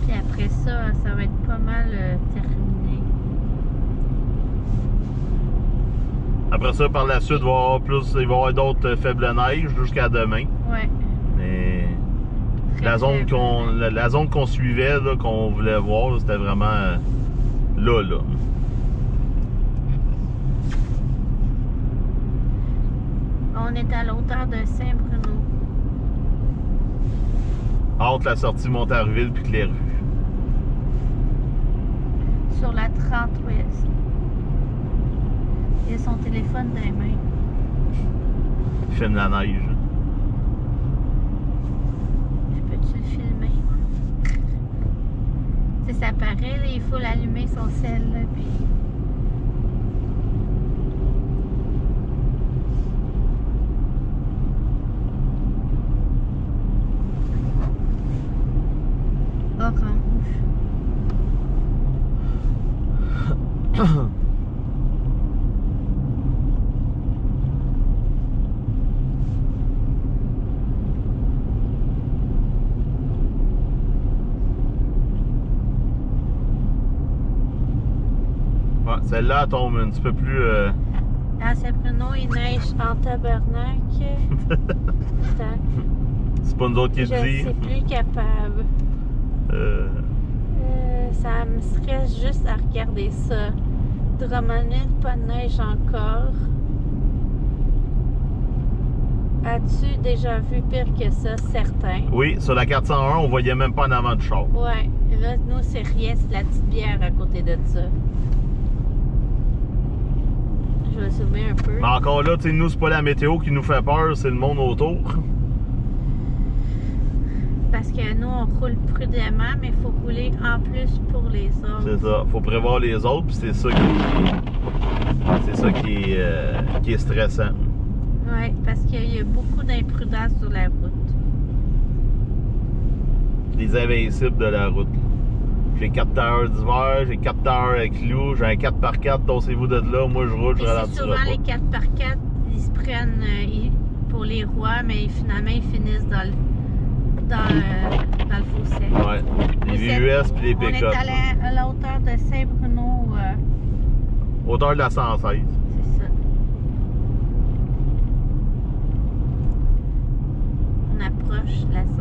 Puis après ça, ça va être pas mal terminé. Après ça, par la suite, il va y avoir d'autres faibles neiges jusqu'à demain. Ouais. Mais Très la zone faible. la zone qu'on suivait, là, qu'on voulait voir, là, c'était vraiment là. On est à l'auteur de Saint-Bruno. Entre la sortie Montarville puis Clérue. Sur la 30 ouest. Il a son téléphone dans les mains. Il filme la neige. Je peux-tu le filmer? Tu sais, ça paraît, là, il faut l'allumer son sel, là, puis... Orange. Ouais, celle-là elle tombe un petit peu plus. À Saint-Bruno, il neige en tabarnak. Attends, C'est pas nous autres qui je le ne dit. suis plus capable. Ça me stresse juste à regarder ça. Drummondville, pas de neige encore. As-tu déjà vu pire que ça? Certain. Oui, sur la 401, on voyait même pas en avant du char. Ouais. Là, nous, c'est rien, c'est la petite bière à côté de ça. Je vais zoomer un peu. Mais encore là, tu sais, nous, c'est pas la météo qui nous fait peur, c'est le monde autour. Parce que nous, on roule prudemment, mais il faut rouler en plus pour les autres. C'est ça. Faut prévoir les autres, puis c'est ça qui est stressant. Oui, parce qu'il y a beaucoup d'imprudence sur la route. Les invincibles de la route. J'ai 4 tailleurs d'hiver, j'ai 4 tailleurs avec Lou, j'ai un 4x4, tossez-vous de là, moi je roule, je Et c'est ralentirai souvent pas. les 4x4, ils se prennent pour les rois, mais finalement, ils finissent dans le fossé. Ouais, les VUS puis les On est pick-up. à la hauteur de Saint-Bruno. Hauteur de la 116. C'est ça. On approche la 116.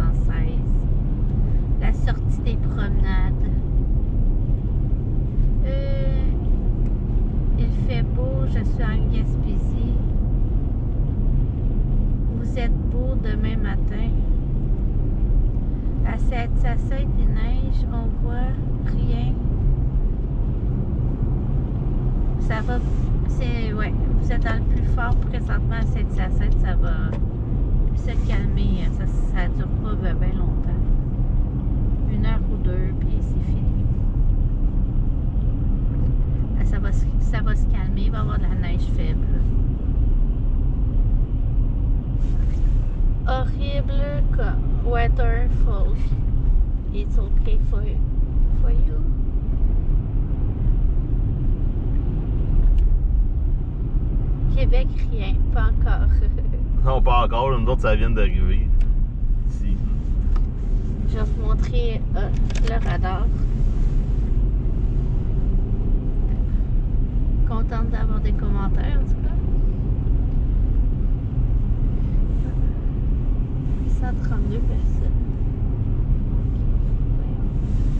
La sortie des promenades. Il fait beau, je suis en Gaspésie. Vous êtes beau demain matin. À Sainte-Sassette, il neige, on voit rien. Ça va, ouais, vous êtes dans le plus fort présentement à Sainte-Sassette, ça va se calmer, ça dure pas bien longtemps. 1 heure ou 2, puis c'est fini. Là, ça va se calmer, il va y avoir de la neige faible. Horrible weather fault. It's okay for you. Québec, rien, pas encore. Non, pas encore, nous autres, ça vient d'arriver. Ici. Je vais vous montrer le radar. Contente d'avoir des commentaires, en tout cas. 132 personnes.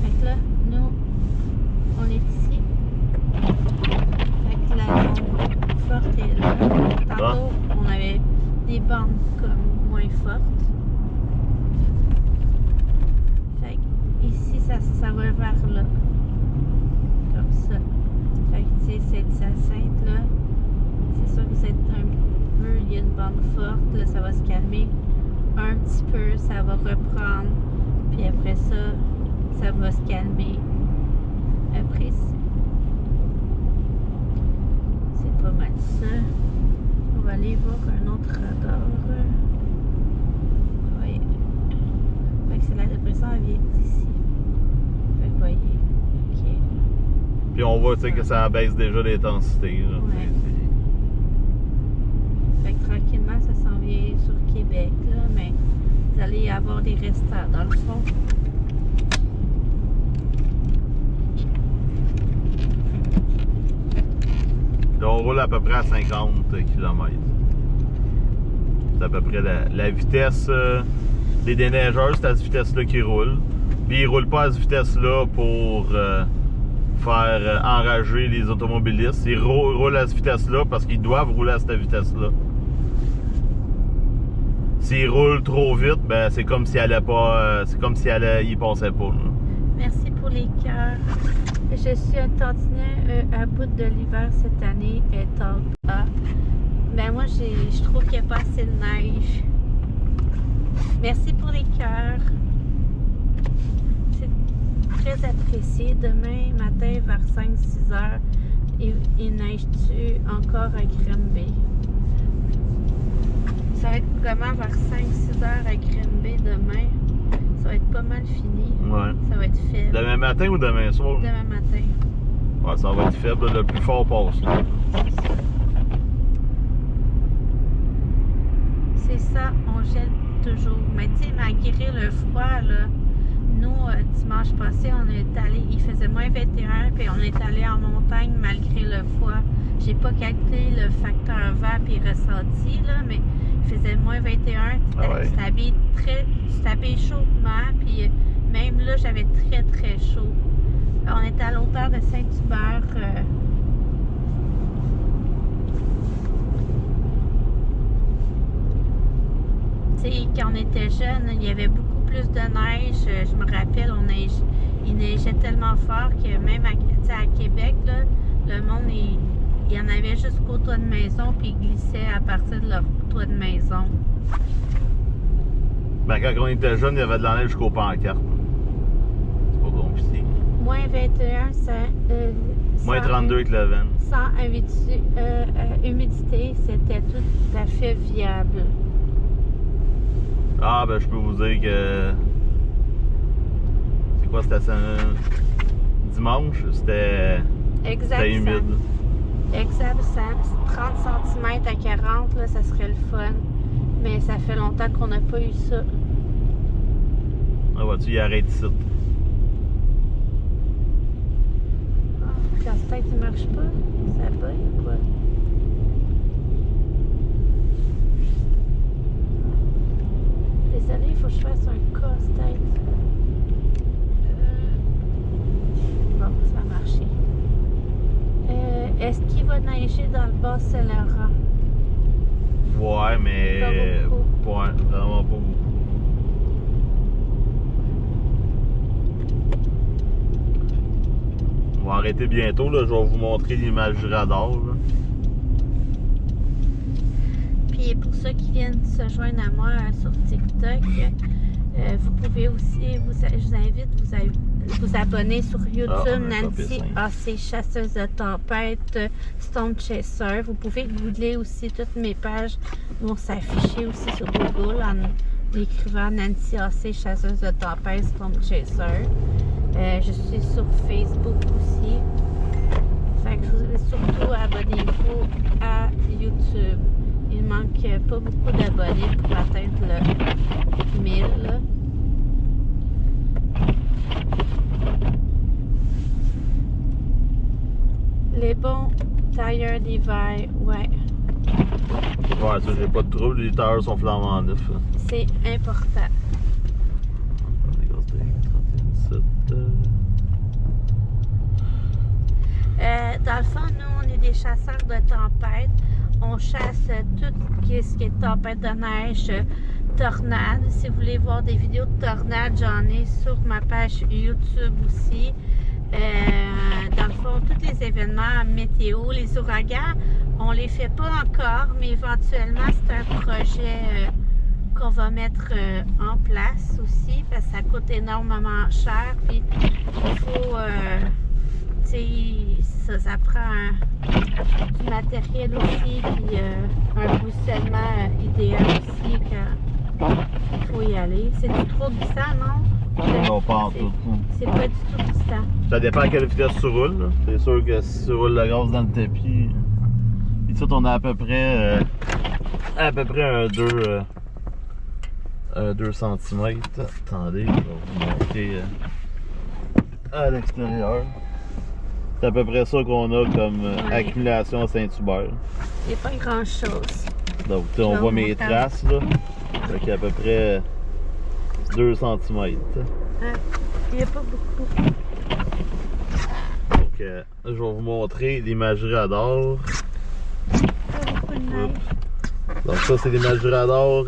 Fait que là, nous, on est ici. Fait que la zone forte est là. Tantôt, on avait des bandes comme moins fortes. Fait que ici, ça va vers là. Comme ça. Fait que, tu sais, cette Sainte, là, c'est sûr que c'est un peu, il y a une bande forte, là, ça va se calmer un petit peu, ça va reprendre, puis après ça, ça va se calmer après ça. pas mal ça. On va aller voir un autre radar. Oui. Fait que c'est la dépression, elle vient d'ici. Fait que vous voyez. OK. Puis on voit, tu sais, que ça baisse déjà l'intensité. Ouais. Fait que tranquillement, ça s'en vient sur Québec, là, mais vous allez avoir des restants dans le fond. Là, on roule à peu près à 50 km. C'est à peu près la vitesse des déneigeurs, c'est à cette vitesse-là qu'ils roulent. Puis ils roulent pas à cette vitesse-là pour faire enrager les automobilistes. Ils roulent à cette vitesse-là parce qu'ils doivent rouler à cette vitesse-là. S'ils roulent trop vite, ben c'est comme s'ils allaient pas. C'est comme s'ils y passaient pas. Là. Merci pour les cœurs. Je suis un tantinet à bout de l'hiver cette année. Ben moi, je trouve qu'il n'y a pas assez de neige. Merci pour les cœurs. C'est très apprécié. Demain matin, vers 5-6 heures, il neige-tu encore à Grimby? Ça va être comment vers 5-6 heures à Grimby demain? Ça va être pas mal fini. Ouais. Ça va être faible. Demain matin ou demain soir? Demain matin. Ouais, ça va être faible. Le plus fort passe. C'est ça, on gèle toujours. Mais tu sais, malgré le froid, là, nous, dimanche passé, on est allé, il faisait moins 21, puis on est allé en montagne malgré le froid. J'ai pas calculé le facteur vent puis ressenti, là, mais il faisait moins 21. Tu t'habilles chaudement, puis même là, j'avais très, très chaud. On était à l'auteur de Saint-Hubert. Tu sais, quand on était jeune, il y avait beaucoup plus de neige. Je me rappelle, il neigeait tellement fort que même à Québec, là, le monde, il y en avait jusqu'au toit de maison, puis ils glissaient à partir de leur toit de maison. Ben, quand on était jeune, il y avait de la neige jusqu'aux pancartes. C'est pas compliqué. Moins 21, ça. Moins 32 avec le vent. Sans humidité, c'était tout à fait viable. Ah, ben, je peux vous dire que. C'est quoi, c'était dimanche? C'était humide. Exact, 30 cm à 40, là, ça serait le fun. Mais ça fait longtemps qu'on n'a pas eu ça. Ah, vois-tu, il arrête ici. Ah, casse-tête, il marche pas? Ça bug ou quoi? Désolée, il faut que je fasse un casse-tête. Bon, ça a marché. Est-ce qu'il va neiger dans le Bas-Saint-Laurent? Ouais, mais. Pas beaucoup. Ouais, vraiment pas beaucoup. On va arrêter bientôt, là. Je vais vous montrer l'image du radar, là. Puis pour ceux qui viennent se joindre à moi sur TikTok, vous pouvez aussi, je vous invite vous abonner sur YouTube, Nancy AC, chasseuse de tempête, Storm Chaser. Vous pouvez googler aussi toutes mes pages, vont s'afficher aussi sur Google en écrivant Nancy AC, chasseuse de tempête, Storm Chaser. Je suis sur Facebook aussi. Fait que surtout abonnez-vous à YouTube. Il manque pas beaucoup d'abonnés pour atteindre le 1000. Les bons tailleurs d'hiver, ouais. Ouais, ça, j'ai pas de trouble. Les tailleurs sont flambant neufs. C'est important. Dans le fond, nous, on est des chasseurs de tempêtes. On chasse tout ce qui est tempête de neige, tornade. Si vous voulez voir des vidéos de tornade, j'en ai sur ma page YouTube aussi. Dans le fond, tous les événements météo, les ouragans, on les fait pas encore, mais éventuellement, c'est un projet qu'on va mettre en place aussi, parce que ça coûte énormément cher. Puis, il faut... tu ça prend du matériel aussi, puis un positionnement idéal aussi quand il faut y aller. C'est du trop glissant, non? Non, pas en tout. C'est pas du tout glissant. Ça dépend à quelle vitesse tu roules. C'est sûr que si tu roules la grosse dans le tapis. Ici, on a à peu près un 2 cm. Attendez, je vais vous montrer à l'extérieur. C'est à peu près ça qu'on a comme accumulation à Saint-Hubert. Il n'y a pas grand chose. Donc, on voit mes traces là. Fait qu'il y a à peu près 2 cm. Il n'y a pas beaucoup. Donc, je vais vous montrer l'imagerie radar. Pas beaucoup de neige. Donc, ça, c'est l'imagerie radar.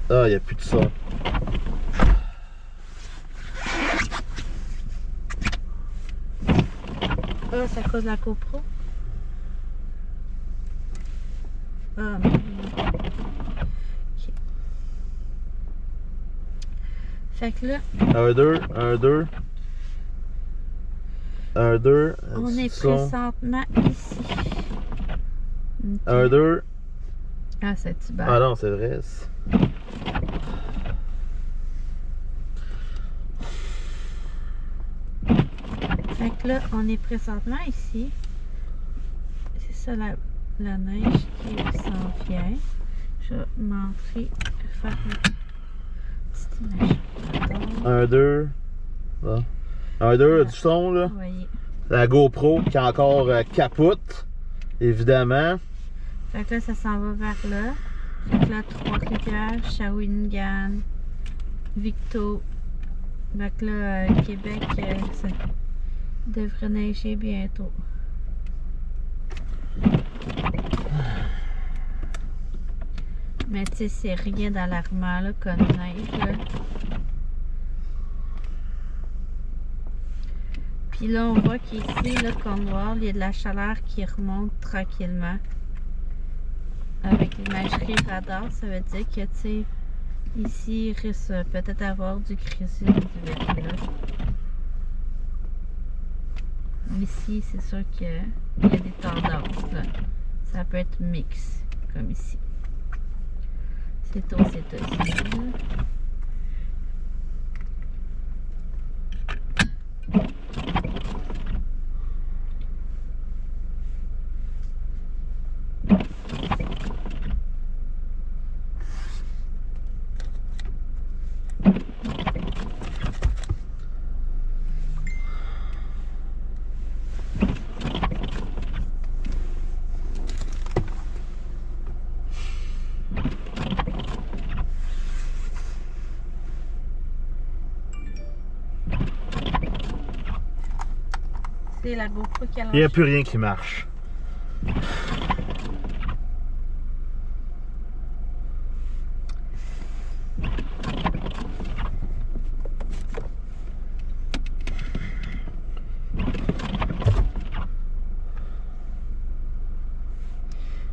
Ah, il n'y a plus de son. Ah, c'est à cause de la GoPro. Ah, ok. Fait que là, 1, 2, 1, 2. 1, 2. on est présentement ici. 1, 2. Ah, c'est Hubert. Ah non, c'est vrai. Fait que là, on est présentement ici. C'est ça la neige qui s'en vient. Je vais montrer, faire une petite image. 1, 2. 1, 2, du son là. Vous voyez. La GoPro qui est encore capote, évidemment. Fait que là, ça s'en va vers là. Fait que là, Trois-Rivières, Shawinigan, Victo. Fait que là, Québec, ça devrait neiger bientôt. Mais tu sais, c'est rien d'alarmant là, comme neige. Là. Puis là, on voit qu'ici, là, Cornwall, il y a de la chaleur qui remonte tranquillement. Avec l'imagerie radar, ça veut dire que, tu sais, ici, il risque peut-être d'avoir du grésil, du verglas. Ici, c'est sûr qu'il y a des tendances, là. Ça peut être mix, comme ici. C'est aux États-Unis. C'est la GoPro qui a Il n'y a plus rien qui marche.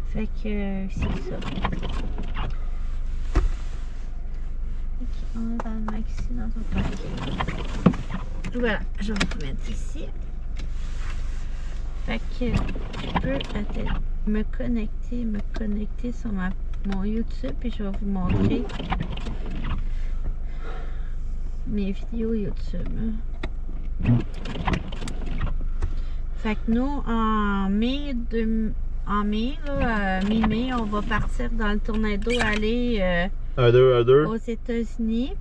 Fait que c'est ça. Ok, on est dans le maxi dans un paquet. Voilà, je vais vous mettre ici. Fait que je peux me connecter sur mon YouTube et je vais vous montrer mes vidéos YouTube. Fait que nous, en mai, mi-mai, on va partir dans le Tornado aller 1, 2, 1, 2. aux États-Unis.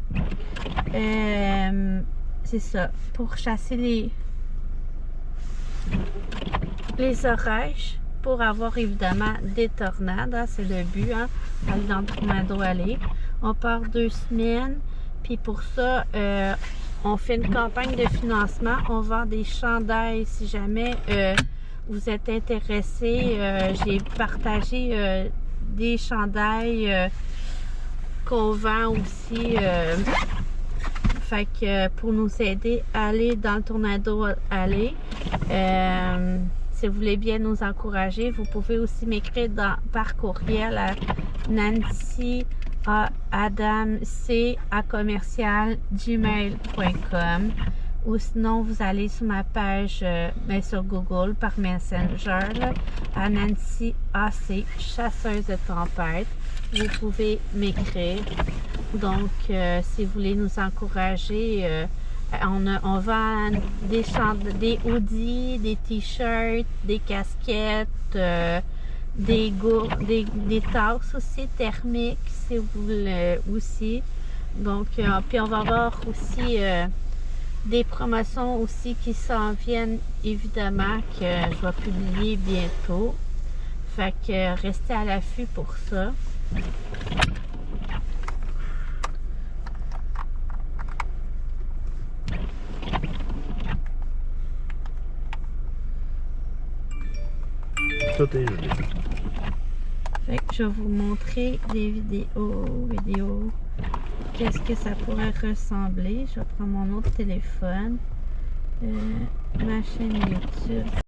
C'est ça, pour chasser les orages, pour avoir évidemment des tornades, hein, c'est le but, hein, aller dans le Tornado aller. On part 2 semaines, puis pour ça, on fait une campagne de financement, on vend des chandails si jamais vous êtes intéressé. J'ai partagé des chandails qu'on vend aussi. Fait que pour nous aider à aller dans le Tornado aller, si vous voulez bien nous encourager, vous pouvez aussi m'écrire par courriel à nancy@adamc@commercial.gmail.com. ou sinon vous allez sur ma page sur Google par Messenger là, à Nancy AC, chasseuse de tempête. Vous pouvez m'écrire. Donc, si vous voulez nous encourager, on vend des hoodies, des t-shirts, des casquettes, des tasses aussi thermiques si vous voulez aussi. Donc, puis on va avoir aussi des promotions aussi qui s'en viennent évidemment que je vais publier bientôt. Fait que restez à l'affût pour ça. Tout est gelé. Fait que je vais vous montrer des vidéos, qu'est-ce que ça pourrait ressembler. Je vais prendre mon autre téléphone, ma chaîne YouTube.